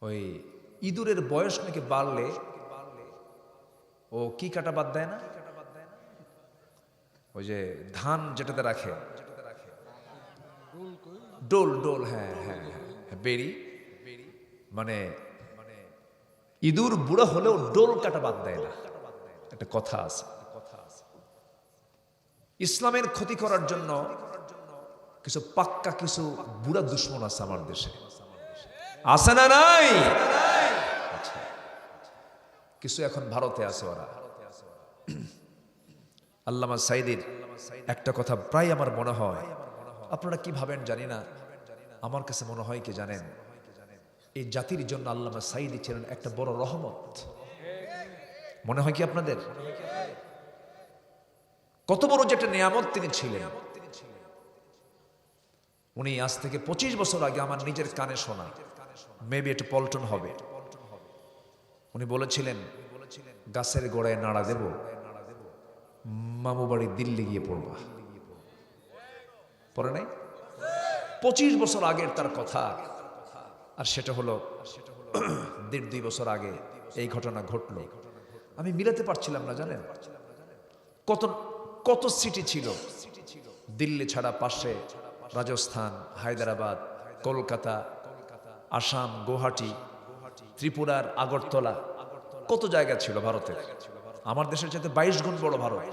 ওই ইঁদুরের বয়স নাকি বাড়লে ও কি কাটা বাদ দেয় না, ওই যে ধান যেটাতে রাখে, ডোল ডোল, হ্যাঁ হ্যাঁ হ্যাঁ, বেরি, মানে ইঁদুর বুড়া হলেও ডোল কাটা বাদ দেয় না, একটা কথা আছে। ইসলামের ক্ষতি করার জন্য কিছু পাক্কা কিছু বুড়া দুশ্মন আছে আমার দেশে, আছে না নাই? আচ্ছা, কিছু এখন ভারতে আছে ওরা। আল্লামা সাঈদীর একটা কথা প্রায় আমার মনে হয়, আপনারা কি ভাবেন জানি না, আমার কাছে মনে হয় কি জানেন, এই জাতির জন্য আল্লামা সাঈদী ছিলেন একটা বড় রহমত। মনে হয় কি আপনাদের? কত বড় যে একটা নিয়ামত তিনি ছিলেন। উনি আজ থেকে 25 বছর আগে আমার নিজের কানে শোনা, মেবি এটা পল্টন হবে, উনি বলেছিলেন গাছের গোড়ায় নাড়া দেব, মামু বাড়ি দিল্লি গিয়ে পড়বা। পড়ে নাই? 25 বছর আগের তার কথা। আর সেটা হলো 1.5-2 বছর আগে এই ঘটনা ঘটলো। আমি মিলাতে পারছিলাম না, জানেন কত কত সিটি ছিল, দিল্লি ছাড়া পাশে রাজস্থান, হায়দ্রাবাদ, কলকাতা, আসাম, গুয়াহাটি, ত্রিপুরার আগরতলা, কত জায়গা ছিল ভারতের। আমার দেশের চাইতে 22 গুণ বড় ভারত।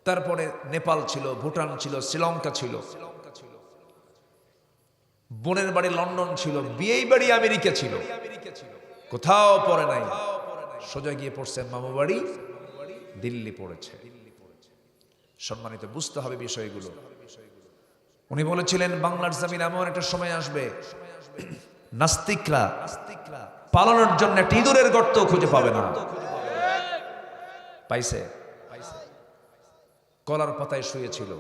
তারপরে নেপাল ছিল, ভুটান ছিল, শ্রীলঙ্কা ছিল, বোনের বাড়ি লন্ডন ছিল, বিয়েই বাড়ি আমেরিকা ছিল, কোথাও পড়ে নাই। সোজা গিয়ে পড়ছেন মামু বাড়ি দিল্লি পড়েছে। সম্মানিত, বুঝতে হবে বিষয়গুলো। উনি বলেছিলেন বাংলার জমিন এমন একটা সময় আসবে, নাস্তিকরা পালানোর জন্য একটা ইঁদুরের গর্ত খুঁজে পাবে না। পাইছে? কলার পাতায় শুয়েছিল,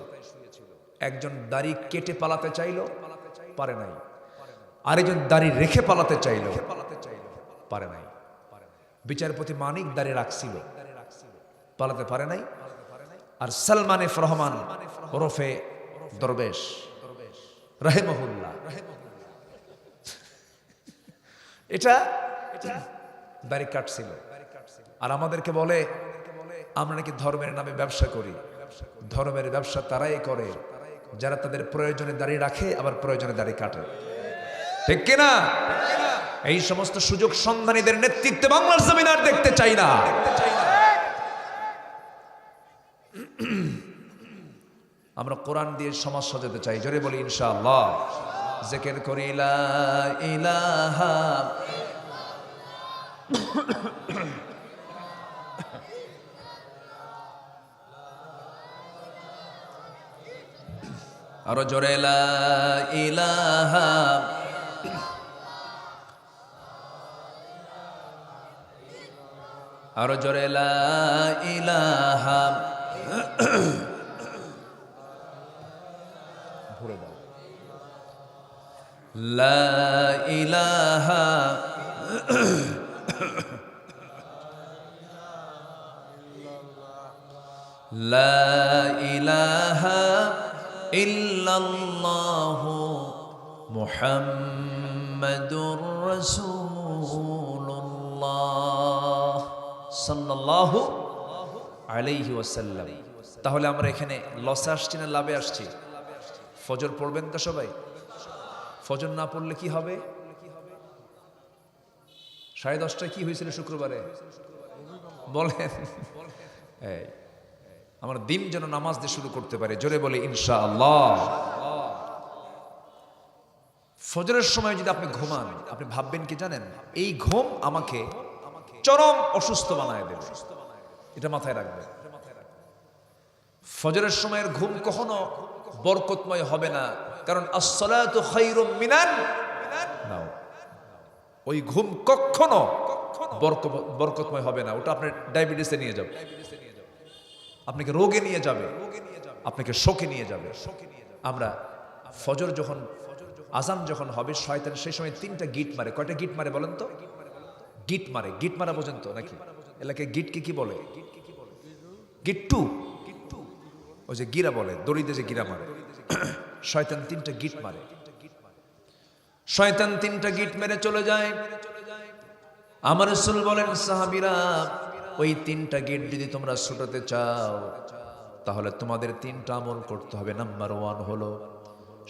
একজন দাড়ি কেটে পালাতে চাইলো, পারে নাই। আরেকজন দাড়ি রেখে পালাতে চাইলো, পারে নাই। বিচারপতি মানিক দাড়ি রাখছিল, পালাতে পারে নাই। আর সালমান এফ রহমান ওরফে দরবেশ রাহিমাহুল্লাহ, এটা দাড়ি কাটছিল। আর আমাদেরকে বলে আমরা নাকি ধর্মের নামে ব্যবসা করি। ধর্মের ব্যবসা তারাই করে যারা তাদের প্রয়োজনে দাঁড়িয়ে রাখে, আবার প্রয়োজনে দাঁড়িয়ে কাটে, ঠিক কিনা? এই সমস্ত সুযোগ সন্ধানীদের নেতৃত্বে বাংলার জমিন আর দেখতে চাই না। আমরা কোরআন দিয়ে সমাজ সাজাতে চাই, জোরে বলি ইনশাআল্লাহ। জিকির করি লা ইলাহা, আরো জোরে লা ইলাহা, আরো জোরে লা ইলাহা, ভরে দাও লা ইলাহা লা ইলাহা ইল্লাল্লাহু মুহাম্মাদুর রাসূলুল্লাহ সাল্লাল্লাহু আলাইহি ওয়াসাল্লাম। তাহলে আমরা এখানে লসে আসছি না লাভে আসছি? ফজর পড়বেন তো সবাই? ফজর না পড়লে কি হবে? 10:30টায় কি হয়েছিল শুক্রবারে বলেন? এই আমার দিন যেন নামাজ দিয়ে শুরু করতে পারে, জোরে বলে ইনশাআল্লাহ। ফজরের সময় যদি আপনি ঘুমান, আপনি ভাববেন কি জানেন, এই ঘুম আমাকে চরম অসুস্থ বানায় দেবে। এটা মাথায় রাখবেন। ফজরের সময়ের ঘুম কখনো বরকতময় হবে না, কারণ আসসালাতু খায়রুম মিনান নাও। ওই ঘুম কখনো বরকতময় হবে না। ওটা আপনার ডায়াবেটিসে নিয়ে যাবে, আপনাকে রোগে নিয়ে যাবে, আপনাকে শোকে নিয়ে যাবে। আমরা ফজর যখন আজান যখন হবে, শয়তান সেই সময় 3টা গিট মারে। কয়টা গিট মারে বলেন তো? গিট মারে। গিট মারা বোঝেন তো নাকি? এলাকায় গিটকে কি বলে? গিট্টু, ওই যে গিরা বলে, দড়িতে যে গিরা মারে। শয়তান 3টা গিট মারে। শয়তান 3টা গিট মেরে চলে যায়। আমার রাসূল বলেন, সাহাবীরা, ওই 3টা গিট যদি তোমরা ছুটাতে চাও, তাহলে তোমাদের 3টা আমল করতে হবে। নাম্বার 1 হলো,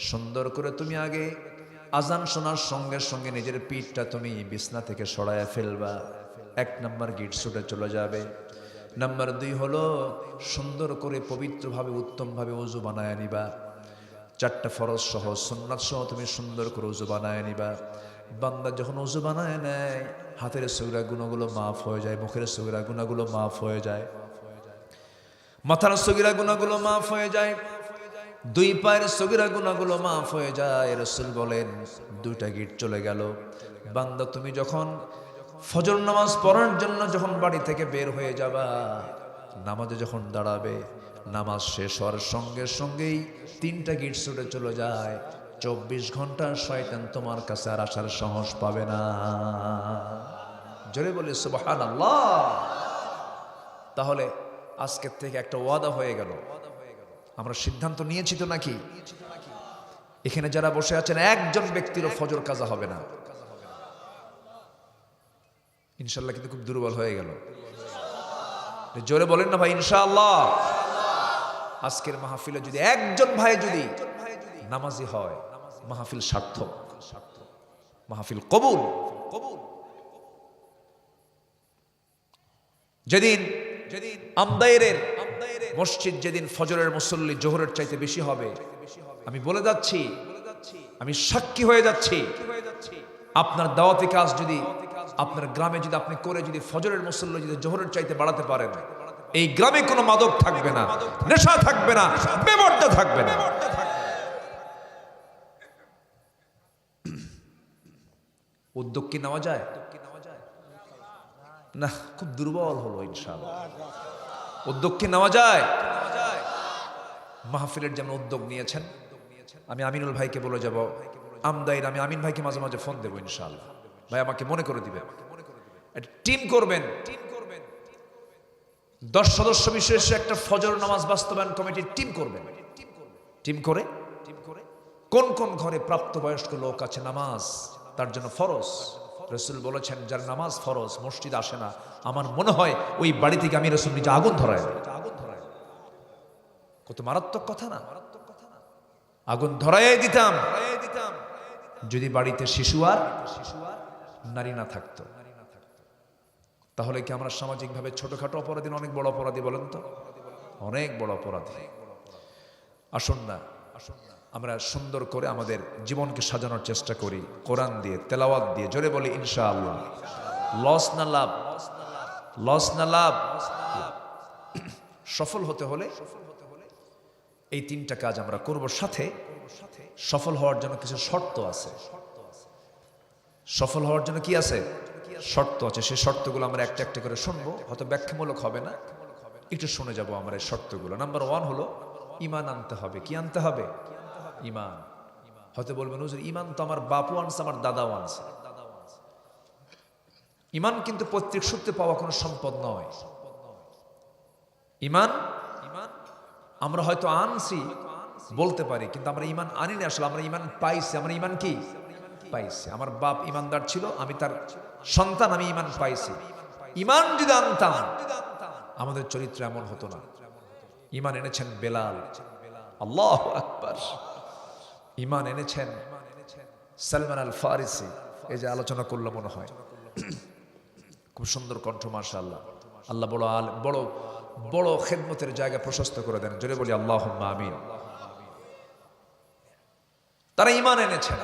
সুন্দর করে তুমি আগে আজান শোনার সঙ্গে সঙ্গে নিজের পিঠটা তুমি বিছনা থেকে সরায়া ফেলবা। 1 নাম্বার গিট ছুটে চলে যাবে। নাম্বার 2 হলো, সুন্দর করে পবিত্রভাবে উত্তমভাবে ওযু বানায় নিবা। 4টা ফরজ সহ সুন্নাত সহ তুমি সুন্দর করে ওযু বানায় নিবা। বান্দা যখন ওযু বানায় নেয়, হাতের সগীরা গুনাহগুলো মাফ হয়ে যায়, মুখের সগীরা গুনাহগুলো মাফ হয়ে যায়, মাথার সগীরা গুনাহগুলো মাফ হয়ে যায়, 2 পায়ের সগীরা গুনাহগুলো মাফ হয়ে যায়। রাসূল বলেন, 2টা গিট চলে গেল। বান্দা তুমি যখন ফজর নামাজ পড়ার জন্য যখন বাড়ি থেকে বের হয়ে যাবা, নামাজে যখন দাঁড়াবে, নামাজ শেষ হওয়ার সঙ্গে সঙ্গেই 3টা গিট ছুটে চলে যায়। 24 ঘন্টা শয়তান তোমার কাছে আর আসার সাহস পাবে না। জোরে বলে সুবহানাল্লাহ। তাহলে আজকের থেকে একটা ওয়াদা হয়ে গেল। আমরা সিদ্ধান্ত নিয়েছি তো নাকি? এখানে যারা বসে আছেন, একজন ব্যক্তিরও ফজর কাজা হবে না ইনশাআল্লাহ। কিন্তু খুব দুর্বল হয়ে গেল। জোরে বলেন না ভাই ইনশাআল্লাহ। আজকের মাহফিলে যদি একজন ভাই যদি নামাজি হয়, মাহফিল সার্থক, মাহফিল কবুল। যেদিন আমদাইরের মসজিদ, যেদিন ফজরের মুসল্লি জোহরের চাইতে বেশি হবে, আমি বলে যাচ্ছি, আমি সাক্ষী হয়ে যাচ্ছি, আপনার দাওয়াতি কাজ যদি আপনার গ্রামে যদি আপনি করে যদি ফজরের মুসল্লি যদি জোহরের চাইতে বাড়াতে পারেন, এই গ্রামে কোনো মাদক থাকবে না, নেশা থাকবে না, বেপরদা থাকবে না। উদ্যোগ কি নেওয়া যায় না? খুব দুর্বল হলো ইনশাআল্লাহ। উদ্যোগ কি নেওয়া যায়? মাহফিলের যেমন উদ্যোগ নিয়েছেন, আমি আমিনুল ভাইকে বলে যাব, আমদাইর আমি আমিন ভাইকে মাঝে মাঝে ফোন দেবো ইনশাআল্লাহ। ভাই আমাকে মনে করে দিবেন, টিম করবেন, 10 সদস্য বিশিষ্ট একটা ফজর নামাজ বাস্তবায়ন কমিটির টিম করবেন। টিম করে কোন কোন ঘরে প্রাপ্তবয়স্ক লোক আছে, নামাজ তার জন্য ফরজ। রাসূল বলেছেন, যার নামাজ ফরজ মসজিদ আসে না, আমার মনে হয় ওই বাড়ি থেকে আমি রাসূল নিজে আগুন ধরায়। কত মারাত্মক কথা না? আগুন ধরায় দিতাম যদি বাড়িতে শিশু আর নারী না থাকতো। তাহলে কি আমরা সামাজিকভাবে ছোটখাটো অপরাধী, অনেক বড় অপরাধী বলেন তো? অনেক বড় অপরাধী। আসুন না আমরা সুন্দর করে আমাদের জীবনকে সাজানোর চেষ্টা করি কোরআন দিয়ে, তেলাওয়াত দিয়ে। জোরে বলি ইনশাআল্লাহ। লস না লাভ? লস না লাভ? সফল হতে হলে এই 3টা কাজ আমরা করব। সাথে সফল হওয়ার জন্য কিছু শর্ত আছে। সফল হওয়ার জন্য কি আছে? শর্ত আছে। সেই শর্তগুলো আমরা একটা একটা করে শুনবো, হয়তো ব্যাখ্যামূলক হবে না, একটু শুনে যাব আমরা এই শর্তগুলো। নাম্বার 1 হলো ঈমান আনতে হবে। কি আনতে হবে? ঈমান। হয়তো বলবেন হুজুর ঈমান তো আমার বাপও আনছে, আমার দাদাও আনছে। ঈমান কিন্তু পৈতৃক সূত্রে পাওয়া কোনো সম্পদ নয়। ঈমান আমরা হয়তো আনছি বলতে পারি, কিন্তু আমরা ঈমান আনি না। আসলে আমরা ঈমান পাইছি। আমরা ঈমান কি পাইছি? আমার বাপ ঈমানদার ছিল, আমি তার সন্তান, আমি ঈমান পাইছি। ঈমান যদি আনতাম আমাদের চরিত্র এমন হতো না। ঈমান এনেছেন বেলাল, আল্লাহু আকবার। ঈমান এনেছেন সালমান আল ফারিসি। এই যে আলোচনা করলো মনে হয়, খুব সুন্দর কণ্ঠ, মাশাআল্লাহ। আল্লাহ বড় বড় বড় খেদমতের জায়গা প্রশস্ত করে দেন। জোরে বলি আল্লাহুম্মা আমিন। তারা ঈমান এনেছেন।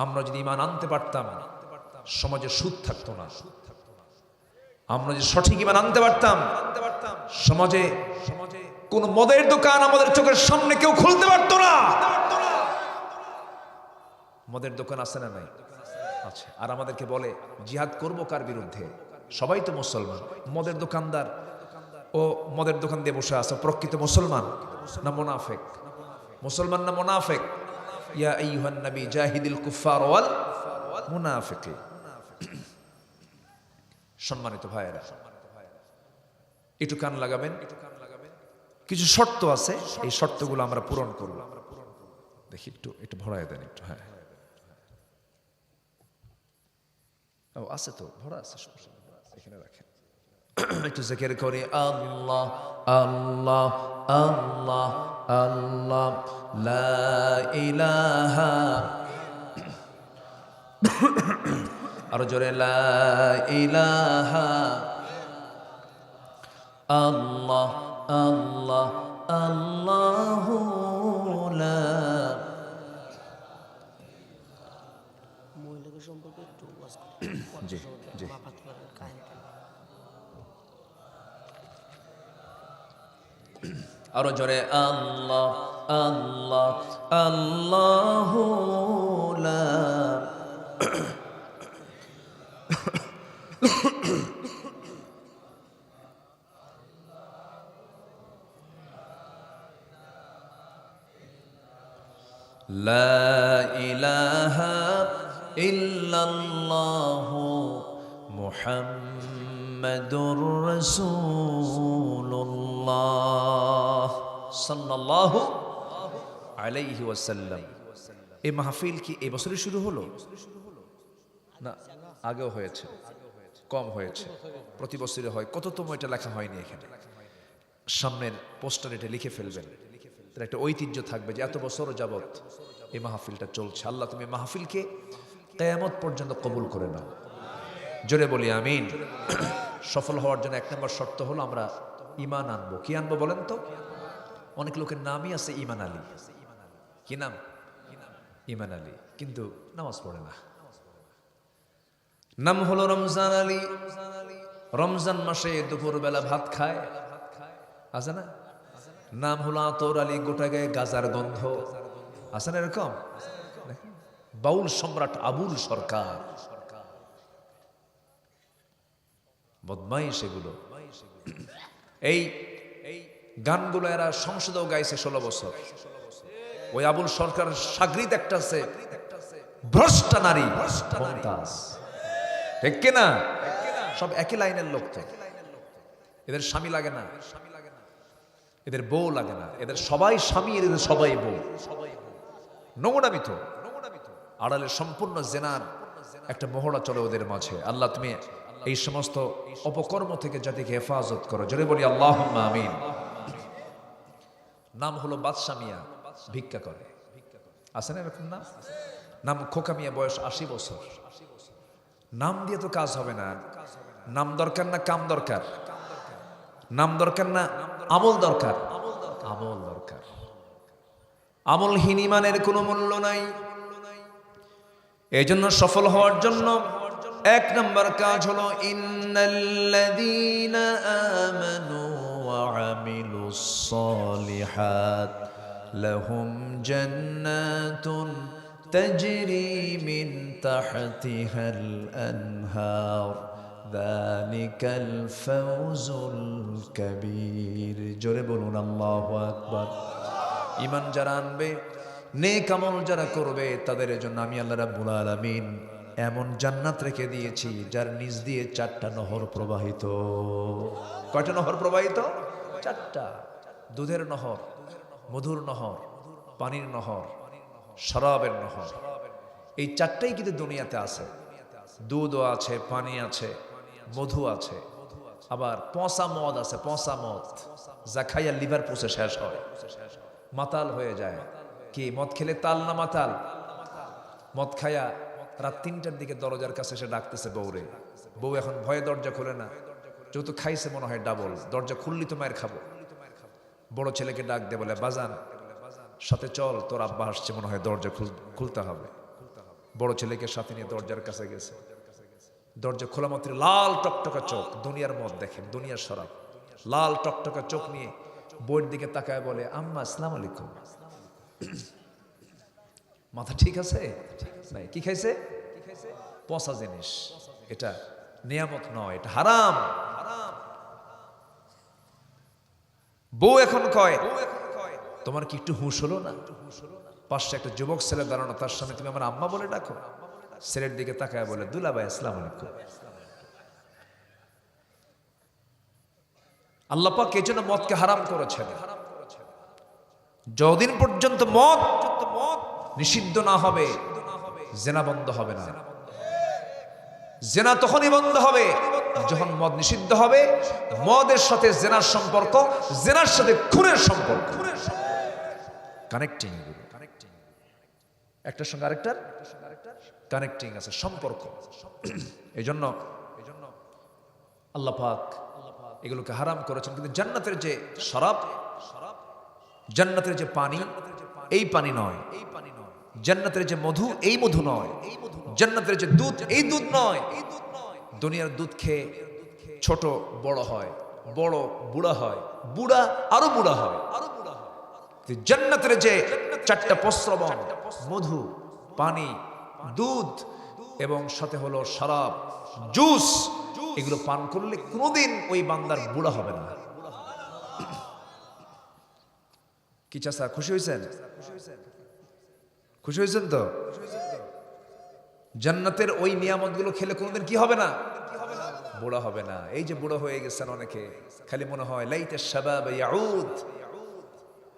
আমরা যদি ঈমান আনতে পারতাম সমাজে সুদ থাকতো না। আমরা যদি সঠিক ঈমান আনতে পারতাম সমাজে কোন মদের দোকান আমাদের চোখের সামনে কেউ খুলতে পারতো না। মদের দোকান আছে না নাই? আছে। আর আমাদেরকে বলে জিহাদ করব কার বিরুদ্ধে? সবাই তো মুসলমান। মদের দোকানদার ও মদের দোকান দিয়ে বসে আছে, প্রকৃত মুসলমান না মুনাফিক? মুসলমান না মুনাফিক? ইয়া আইয়ুহান নবী জাহিদিল কুফার ওয়াল মুনাফিকিন। সম্মানিত ভাইয়েরা, একটু কান লাগাবেন। কিছু শর্ত আছে, এই শর্তগুলো আমরা পূরণ করব। দেখি একটু ভরায় দেন একটু। হ্যাঁ, ও আছে তো, ভরা আছে, এখানে রাখেন। একটু জিকির করি আল্লাহ আল্লাহ আল্লাহ আল্লাহ লা ইলাহা, আরো জোরে লা ইলাহা আল্লাহ আল্লাহ আল্লাহু লা। মহিলাদের সম্পর্কে একটু জি জি। আরো জোরে আল্লাহ আল্লাহ আল্লাহু লা। লা ইলাহা ইল্লাল্লাহু মুহাম্মাদুর রাসূলুল্লাহ সাল্লাল্লাহু আলাইহি ওয়াসাল্লাম। এই মাহফিল কি এই বছরই শুরু হলো না আগেও হয়েছে? কম হয়েছে, প্রতি বছরই হয়। কততম এটা লেখা হয়নি এখানে। সামনের পোস্টার এটা লিখে ফেলবেন, তার একটা ঐতিহ্য থাকবে যে এত বছর যাবত এই মাহফিলটা চলছে। আল্লাহ তুমি মাহফিলকে কিয়ামত পর্যন্ত কবুল করে নাও। জোরে বলি আমিন। সফল হওয়ার জন্য 1 নম্বর শর্ত হলো আমরা ঈমান আনবো। কি আনবো বলেন তো? অনেক লোকের নামই আছে ঈমান আলী। কি নাম? ঈমান আলী, কিন্তু নামাজ পড়ে না। নাম হলো রমজান আলী। রমজান মাসে দুপুর বেলা ভাত খায়, আছে না? নাম হলো আতর আলী, গোটা গায়ে গাজার গন্ধ, আছে না এরকম? বাউল সম্রাট আবুল সরকার, বদমাইশ এগুলো। এই গানগুলো এরা সংসদেও গাইছে 16 বছর। ওই আবুল সরকার সাগরিদ একটা আছে ভ্রষ্টা নারী মুমতাজ, ঠিক কিনা? সব একই লাইনের লোক তো। এদের স্বামী লাগে না, এদের বউ লাগে না, এদের সবাই স্বামী, এদের সবাই বউ। নোংরামি তো। আড়ালে সম্পূর্ণ জেনার একটা মহড়া চলে ওদের মাঝে। আল্লাহ তুমি এই সমস্ত অপকর্ম থেকে জাতিকে হেফাজত করো। জোরে বলি আল্লাহুম্মা আমিন। নাম হলো বাদশা মিয়া, ভিক্ষা করে, আছে না এরকম নাম? নাম খোকা মিয়া, বয়স 80 বছর। নাম দিয়ে তো কাজ হবে না। নাম দরকার না কাম দরকার? নাম দরকার না আমল দরকার? আমল দরকার। আমলহীন ঈমানের কোনো মূল্য নাই। এই জন্য সফল হওয়ার জন্য 1 নম্বর কাজ হলো ইন্নাল্লাযীনা আমানু ওয়া আমিলুস সালিহাত লাহুম জান্নাতুন তাজরি মিন তাহতিহাল আনহার যালিকাল ফাওজুল কাবীর। জোরে বলুন আল্লাহু আকবার। ঈমান যারা আনবে, নেক আমল যারা করবে, তাদের জন্য আমি আল্লাহ রাব্বুল আলামিন এমন জান্নাত রেখে দিয়েছি যার নিচ দিয়ে 4টা নহর প্রবাহিত। কয়টা নহর প্রবাহিত? 4টা। দুধের নহর, মধুর নহর, পানির নহর, শরাবের নহর। এই 4টাই কিন্তু দুনিয়াতে আছে। দুধও আছে, পানি আছে, মধু আছে, আবার পচা মদ আছে। পচা মদ যা খাইয়া লিভার পচে শেষ হয়, মাতাল হয়ে যায়। কি মদ খেলে তাল না মাতাল? মদ খায়া রাত 3টার দিকে দরজার কাছে এসে ডাকতেছে বউরে। বউ এখন ভয়ে দরজা খুলে না, যেহেতু খাইছে মনে হয় ডাবল, দরজা খুললি তো মায়ের খাবো। বড় ছেলেকে ডাক দে, বলে বাজান সাথে চল, তোর আব্বা আসছে মনে হয়, দরজা খুলতে হবে। বড় ছেলেকে সাথে নিয়ে দরজার কাছে গেছে। দরজা খোলা মাত্র লাল টকটকা চোখ, দুনিয়ার মদ দেখেন, দুনিয়ার শরাব, লাল টকটকা চোখ নিয়ে বউয়ের দিকে তাকায় বলে, আম্মা আসসালামু আলাইকুম। মাথা ঠিক আছে? নাই। কি খাইছে? পচা জিনিস। এটা নিয়ামত নয়, এটা হারাম। বউ এখন কয়, তোমার কি একটু হুঁশ হলো না? পাশে একটা যুবক ছেলে দাঁড়ানো, তার সামনে তুমি আমার আম্মা বলে ডাকো। ছেলের দিকে তাকায় বলে, দুলাভাই আসসালামু আলাইকুম। আল্লাহ পাক এই জন্য মদকে হারাম করেছেন। যতদিন পর্যন্ত মদ নিষিদ্ধ না হবে, জেনা বন্ধ হবে না। জেনা তখনই বন্ধ হবে যখন মদ নিষিদ্ধ হবে। মদের সাথে জেনার সম্পর্ক, জেনার সাথে খুনের সম্পর্ক, কানেক্টিং। একটার সঙ্গে আরেকটার কানেক্টিং আছে, সম্পর্ক। এই জন্য আল্লাহ পাক এগুলোকে হারাম করেছেন। কিন্তু জান্নাতের যে শরাব, জান্নাতের যে পানি, এই পানি নয়। জান্নাতের যে মধু, এই মধু নয়। জান্নাতের যে দুধ, এই দুধ নয়। দুনিয়ার দুধ খেয়ে ছোট বড় হয়, বড় বুড়া হয়, বুড়া আরো বুড়া হয়। জান্নাতের যে 4টা প্রস্রবণ, মধু, পানি, দুধ এবং সাথে হলো শরাব, জুস, এগুলো পান করলে কোনোদিন ওই বান্দার বুড়া হবে না। কি চাচা খুশি হয়েছেন? খুশি হয়েছেন তো? জান্নাতের ওই নিয়ামতগুলো খেলে কোনোদিন কি হবে না? বুড়া হবে না। এই যে বুড়া হয়ে গেছেন অনেকে, খালি মনে হয় লাইতা শাবাব ইয়াউদ,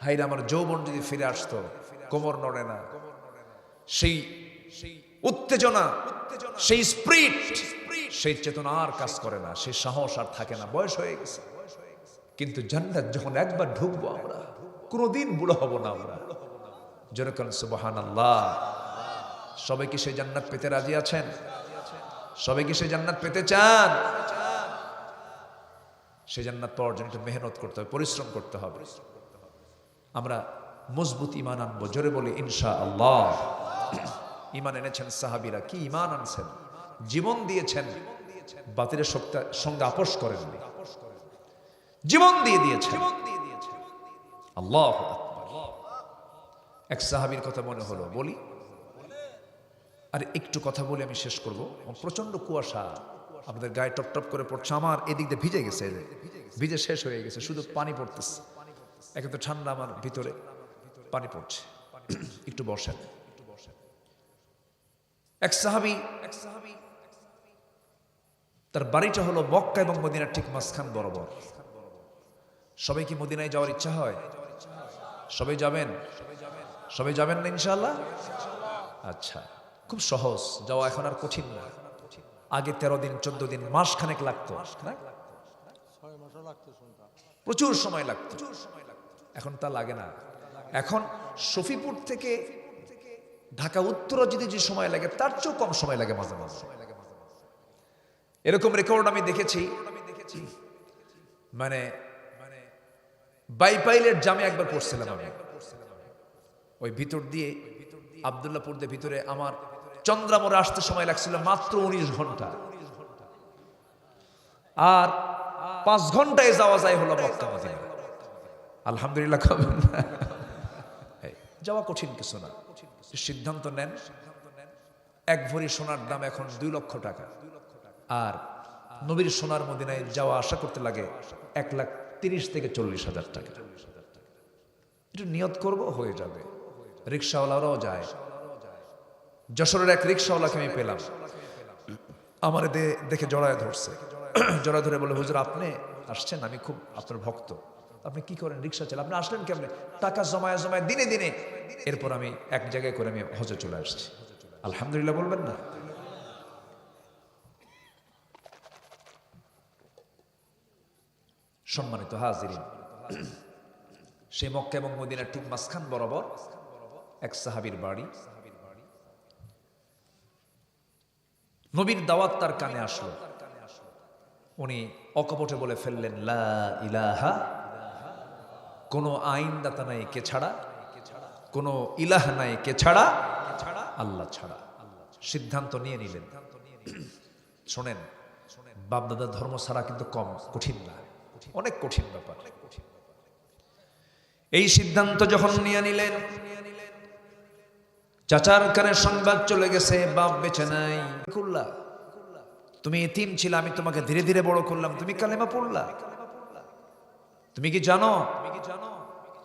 হায়রে আমার যৌবন যদি ফিরে আসতো। কোমর নড়ে না, সেই উত্তেজনা, সেই স্পিরিট, সেই চেতনা আর কাজ করে না, সেই সাহস আর থাকে না, বয়স হয়ে গেছে। কিন্তু জান্নাত যখন একবার ঢুকবো আমরা, কোনোদিন বুড়া হব না আমরা। যেরকম সুবহানাল্লাহ। সবাই কি সেই জান্নাত পেতে রাজি আছেন? সবাই কি সেই জান্নাত পেতে চান? সেই জান্নাত পাওয়ার জন্য একটু মেহনত করতে হবে, পরিশ্রম করতে হবে। আমরা মজবুত ঈমান আনবো। জোরে বলি ইনশাআল্লাহ। ঈমান এনেছেন সাহাবীরা, কি ঈমান আনছেন, জীবন দিয়েছেন, বাতিলের সঙ্গে আপোষ করেননি, জীবন দিয়ে দিয়েছেন। আল্লাহু আকবার। এক সাহাবীর কথা মনে হলো, বলি। আর একটু কথা বলে আমি শেষ করব। প্রচন্ড কুয়াশা, আমাদের গায়ে টপ টপ করে পড়ছে। আমার এদিক দিয়ে ভিজে গেছে, ভিজে শেষ হয়ে গেছে, শুধু পানি পড়তেছে। একে তো ঠান্ডা, আমার ভিতরে পানি পড়ছে। একটু বসেন। এক সাহাবী, তার বাড়িটা হলো মক্কা এবং মদিনার ঠিক মাঝখান বরাবর। সবাই কি মদিনায় যাওয়ার ইচ্ছা হয়? সবাই যাবেন? সবাই যাবেন না ইনশাআল্লাহ? আচ্ছা, খুব সহজ যাওয়া, এখন আর কঠিন না। আগে 13 দিন 14 দিন মাস খানেক লাগতো, প্রচুর সময় লাগতো। এখন তা লাগে না। এখন শফিপুর থেকে ঢাকা উত্তরা যদি যে সময় লাগে, তার চেয়েও কম সময় লাগে মাঝে মাঝে। এরকম রেকর্ড আমি দেখেছি। মানে বাইপাইলের জামে একবার পড়ছিলাম আমি, ওই ভিতর দিয়ে আব্দুল্লাহপুর দিয়ে ভিতরে আমার চন্দ্রামোড়ে আসতে সময় লাগছিল মাত্র 19 ঘন্টা। আর 5 ঘন্টায় যাওয়া যায় হলো মক্কা মদিনা। আলহামদুলিল্লাহ। যাওয়া কঠিন কিছু না, সিদ্ধান্ত নেন। এক ভরি সোনার দাম এখন 2 লক্ষ টাকা, আর নবীর সোনার মদিনায় যাওয়া আসা করতে লাগে 1,30,000 থেকে 40,000 টাকা। একটু নিয়ত করব, হয়ে যাবে। রিক্সাওয়ালারাও যায়। যশোরের এক রিক্সাওয়ালাকে আমি পেলাম, আমার দেখে জড়ায় ধরছে। জড়ায় ধরে বলে, হুজুর আপনি আসছেন, আমি খুব আপনার ভক্ত। আপনি কি করেন? রিক্সা চালান। আপনি আসলেন কেমনে? টাকা জমায় জমায় দিনে দিনে, এরপর আমি এক জায়গায় করে আমি হজে চলে আসছি। আলহামদুলিল্লাহ বলবেন না? সম্মানিত হাজিরিন, সেই মক্কা এবং মদিনার ঠিক মাঝখান বরাবর এক সাহাবীর বাড়ি। নবীর দাওয়াত তার কানে আসলো। উনি অকপটে বলে ফেললেন, লা ইলাহা, কোনো আইনদাতা নাই কে ছাড়া, কোনো ইলাহ নাই কে ছাড়া, আল্লাহ ছাড়া। সিদ্ধান্ত নিয়ে নিলেন। শোনেন, বাপদাদা ধর্ম ছাড়া কিন্তু কম কঠিন না, অনেক কঠিন ব্যাপার। এই সিদ্ধান্ত যখন নিয়ে নিলেন, চাচার কানে সংবাদ চলে গেছে, বাপ বেঁচে নাই। তুমি এতিম ছিলে, আমি তোমাকে ধীরে ধীরে বড় করলাম, তুমি কালেমা পড়লা। তুমি কি জানো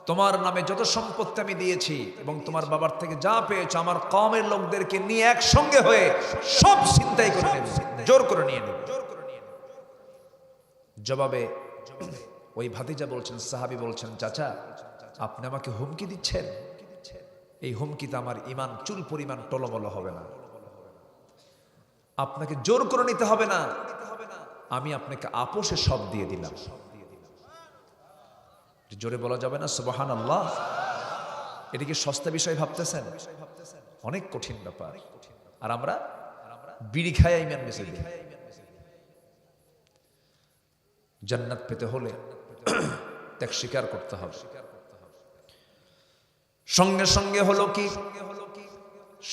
তোমার নামে যত সম্পত্তি আমি দিয়েছি এবং তোমার বাবার থেকে যা পেয়েছো, আমার কওমের লোকদেরকে নিয়ে একসঙ্গে হয়ে সব ছিনতাই করে নেবে, জোর করে নিয়ে নেবে। জবাবে ওই ভাতিজা বলছেন, সাহাবী বলছেন, চাচা আপনি আমাকে হুমকি দিচ্ছেন? এই হুমকিতে আমার ঈমান চুল পরিমাণ টলমল হবে না। আপনাকে জোর করে নিতে হবে না, আমি আপনাকে আপোষে সব দিয়ে দিলাম। জোরে বলা যাবে না সুবহানাল্লাহ? এটা কি সস্তা বিষয় ভাবতেছেন? অনেক কঠিন ব্যাপার। আর আমরা বিড়ি খায় ঈমান বেঁচে দিই। জান্নাত পেতে হলে ত্যাগ স্বীকার করতে হবে। সঙ্গে সঙ্গে হলো কি,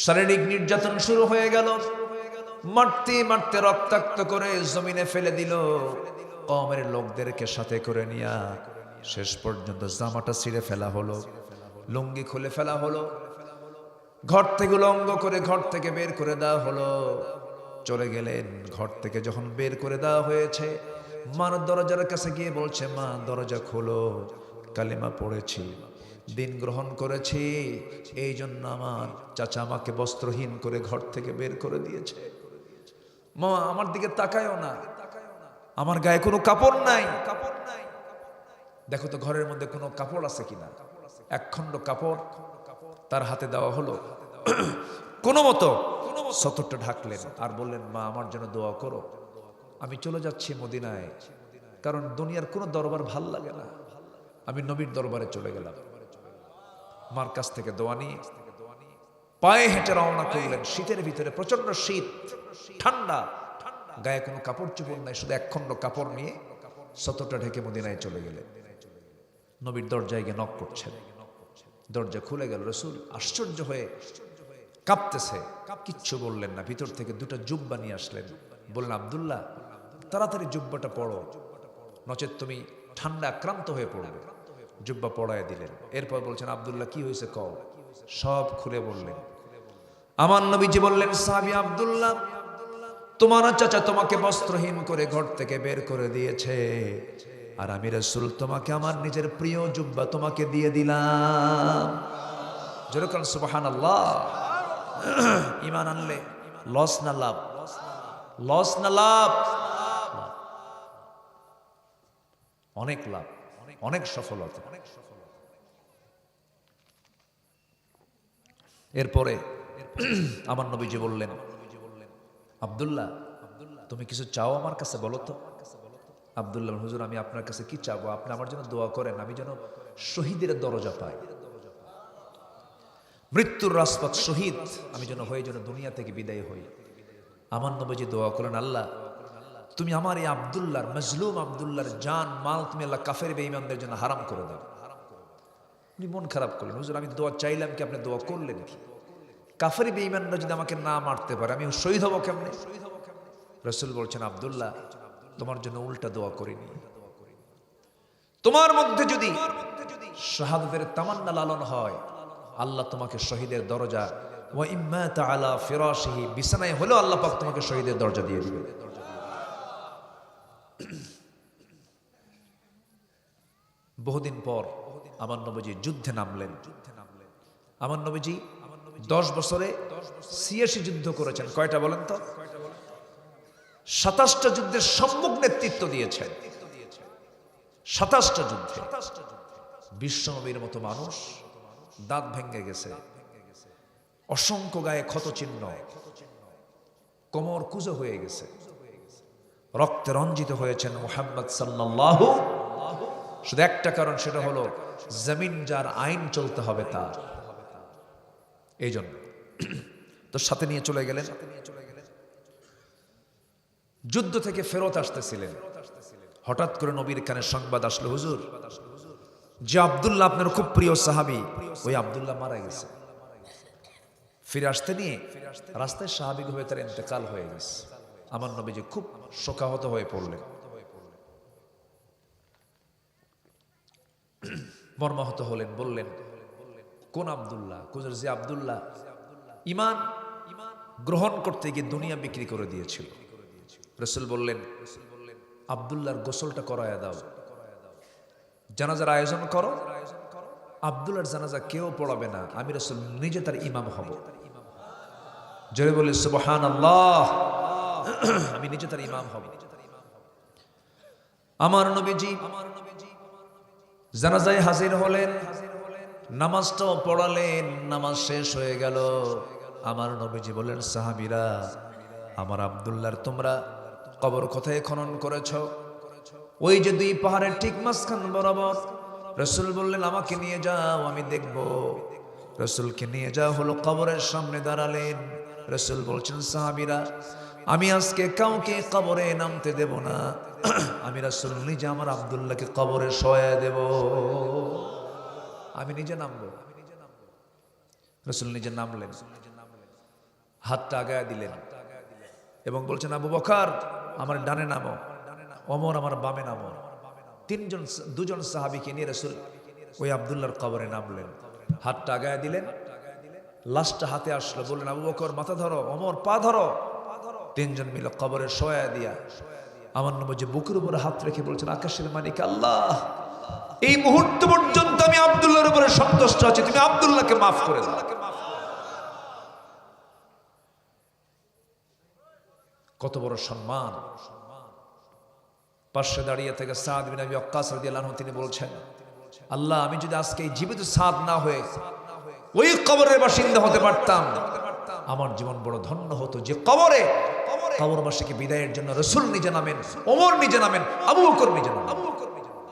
শারীরিক নির্যাতন শুরু হয়ে গেল। মারতে মারতে রক্তাক্ত করে জমিনে ফেলে দিল। কওমের লোকদেরকে সাথে করে নিয়া শেষ পর্যন্ত জামাটা ছিঁড়ে ফেলা হলো, লুঙ্গি খুলে ফেলা হলো, ঘর থেকে উলঙ্গ করে ঘর থেকে বের করে দেওয়া হলো। চলে গেলেন। ঘর থেকে যখন বের করে দেওয়া হয়েছে, মার দরজার কাছে গিয়ে বলছে, মা দরজা খোলো, কালিমা পড়েছি, দিন গ্রহণ করেছি, এই জন্য আমার চাচা আমাকে বস্ত্রহীন করে ঘর থেকে বের করে দিয়েছে। মা আমার দিকে তাকায়ও না, আমার গায়ে কোনো কাপড় নাই, দেখো তো ঘরের মধ্যে কোনো কাপড় আছে কিনা। একখণ্ড কাপড় তার হাতে দেওয়া হলো। কোনো মতো সতরটা ঢাকলেন আর বললেন, মা আমার জন্য দোয়া করো, আমি চলে যাচ্ছি মদিনায়, কারণ দুনিয়ার কোনো দরবার ভাল লাগে না, আমি নবীর দরবারে চলে গেলাম। মার কাছ থেকে দোয়া নিয়ে পায়ে হেঁটে রওনা করলেন। শীতের ভিতরে প্রচন্ড শীত, ঠান্ডা, গায়ে কোনো কাপড় চোপড় নাই, শুধু একখণ্ড কাপড় নিয়ে সতরটা ঢেকে মদিনায় চলে গেলেন। নবীর দরজায় গিয়ে নক করছেন, দরজা খুলে গেল। রাসূল আশ্চর্য হয়ে কাঁপতেছে, কিচ্ছু বললেন না। ভিতর থেকে 2টা জুব্বা নিয়ে আসলেন, বললেন, আব্দুল্লাহ তাড়াতাড়ি জুব্বাটা পড়ো, নচেত তুমি ঠান্ডা আক্রান্ত হয়ে পড়বে। জুব্বা পড়ায় দিলেন। এরপর বলছেন, আব্দুল্লাহ কি হয়েছে কও। সব খুলে বললেন। আমার নবীজি বললেন, সাহাবী আব্দুল্লাহ, তোমার চাচা তোমাকে বস্ত্রহীন করে ঘর থেকে বের করে দিয়েছে, আর আমি রাসূল তোমাকে আমার নিজের প্রিয় জুব্বা তোমাকে দিয়ে দিলাম। যেরকম সুবহানাল্লাহ। ঈমান আনলে লস না লাভ? লস না লাভ? অনেক লাভ, অনেক সফলতা। এরপরে আমার নবীজি বললেন, আব্দুল্লাহ তুমি কিছু চাও আমার কাছে, বলো তো। আব্দুল্লাহ, হুজুর আমি আপনার কাছে কি চাবো? আপনি আমার জন্য দোয়া করেন, আমি যেন শহীদের দরজা পাই, মৃত্যুর রাজপথ শহীদ আমি যেন হয়ে যেন দুনিয়া থেকে বিদায় হই। আমার নবীজি দোয়া করেন, আল্লাহ তুমি আমার এই আব্দুল্লাহর, মজলুম আব্দুল্লাহর জান মাল তুমি আল্লাহ কাফের বেঈমানদের জন্য হারাম করে দাও। উনি মন খারাপ করলেন, হুজুর আমি দোয়া চাইলাম কি, আপনি দোয়া করলেন কি? কাফের বেঈমানরা যদি আমাকে না মারতে পারে আমি শহীদ হব কেমনে? রাসূল বলছেন, আব্দুল্লাহ তোমার জন্য উল্টা দোয়া করিনি, তোমার মধ্যে যদি শাহাদাতের তামান্না লালন হয়, আল্লাহ তোমাকে শহীদের দরজা, ওয়া ইম্মাতা আলা ফিরাশিহি, বিছানায় হলেও আল্লাহ পাক তোমাকে শহীদের দরজা দিয়ে দিবে। বহুদিন পর আমার নবীজি যুদ্ধে নামলেন। আমার নবীজি 10 বছরে 86 যুদ্ধ করেছেন। কয়টা বলেন তো? 27টা যুদ্ধের সম্মুখ নেতৃত্ব দিয়েছেন। 27টা যুদ্ধে। বিশ্বনবীর মতো মানুষ দাঁত ভেঙে গেছে, অসংখ্য গায়ে ক্ষত চিহ্ন, কোমর কুঁজো হয়ে গেছে, রক্তে রঞ্জিত হয়েছেন মুহাম্মদ সাল্লাল্লাহু। শুধু একটা কারণ, সেটা হলো জমিন যার আইন চলতে হবে তার। এই জন্য তো সাথে নিয়ে চলে গেলেন। যুদ্ধ থেকে ফেরত আসতেছিলেন, হঠাৎ করে নবীর কানে সংবাদ আসলো, হুজুর, যে আব্দুল্লাহ আপনার খুব প্রিয় সাহাবী, ওই আব্দুল্লাহ মারা গেছে। ফিরে আসতে নিয়ে রাস্তায় স্বাভাবিক হয়ে তার ইন্তেকাল হয়ে গেছে। আমার নবীজি খুব শোকাহত হয়ে পড়লেন, মর্মাহত হলেন। বললেন, কোন আব্দুল্লাহ? যে আব্দুল্লাহ ঈমান গ্রহণ করতে গিয়ে দুনিয়া বিক্রি করে দিয়েছিল। রাসূল বললেন, আব্দুল্লাহর গোসলটা করায়া দাও, জানাজার আয়োজন করো। আব্দুল্লাহর জানাজা কেউ পড়াবে না, আমি রাসূল নিজে তার ইমাম হব। জোরে বলে সুবহানাল্লাহ, আমি নিজে তার ইমাম হব। আমার নবীজি জানাজায় হাজির হলেন, নামাজটাও পড়ালেন। নামাজ শেষ হয়ে গেল। আমার নবীজি বলেন, সাহাবীরা, আমার আব্দুল্লাহর তোমরা কবর কোথায় খনন করেছ? ওই যে 2 পাহাড়ের ঠিক মাঝখান বরাবর। রাসূল বললেন, আমাকে নিয়ে যাও, আমি দেখব। রাসূলকে নিয়ে যাওয়া হলো, কবরের সামনে দাঁড়ালেন। রাসূল বলছেন, সাহাবীরা, আমি আজকে কাউকে কবরে নামতে দেব না, আমি রাসূল নিজে আমার আব্দুল্লাহকে কবরে শোয়া দেব, আমি নিজে নামবো। রাসূল নিজে নামলেন, হাতটা আগায় দিলেন এবং বলছেন, আবু বকর আমার ডানে নামো, ওমর আমার বামে নামো। 2জন সাহাবীকে নিয়ে রাসূল ওই আব্দুল্লাহর কবরে নামলেন, হাতটা আগায় দিলেন। লাশটা হাতে আসলো, বললেন, আবু বকর মাথা ধরো, ওমর পা ধরো। 3 জন মিলে কবরে শোয়া দিয়া আমার নবীজি বুকের উপরে হাত রেখে বলছেন, আকাশের মালিক আল্লাহ, এই মুহূর্ত পর্যন্ত আমি আব্দুল্লাহর উপরে সন্তুষ্ট আছি, তুমি আব্দুল্লাহকে মাফ করে দাও। কত বড় সম্মান! পাশে দাঁড়িয়ে থেকে সাদ বিন আবি ওয়াক্কাস রাদিয়াল্লাহু আনহু তিনি বলছেন, আল্লাহ, আমি যদি আজকে এই জীবিত সাদ না হয়ে ওই কবরের বাসিন্দা হতে পারতাম, আমার জীবন বড় ধন্য হতো। যে কবরবাসীকে বিদায়ের জন্য রাসূল নিজে নামেন, ওমর নিজে নামেন, আবু বকর নিজে নামেন।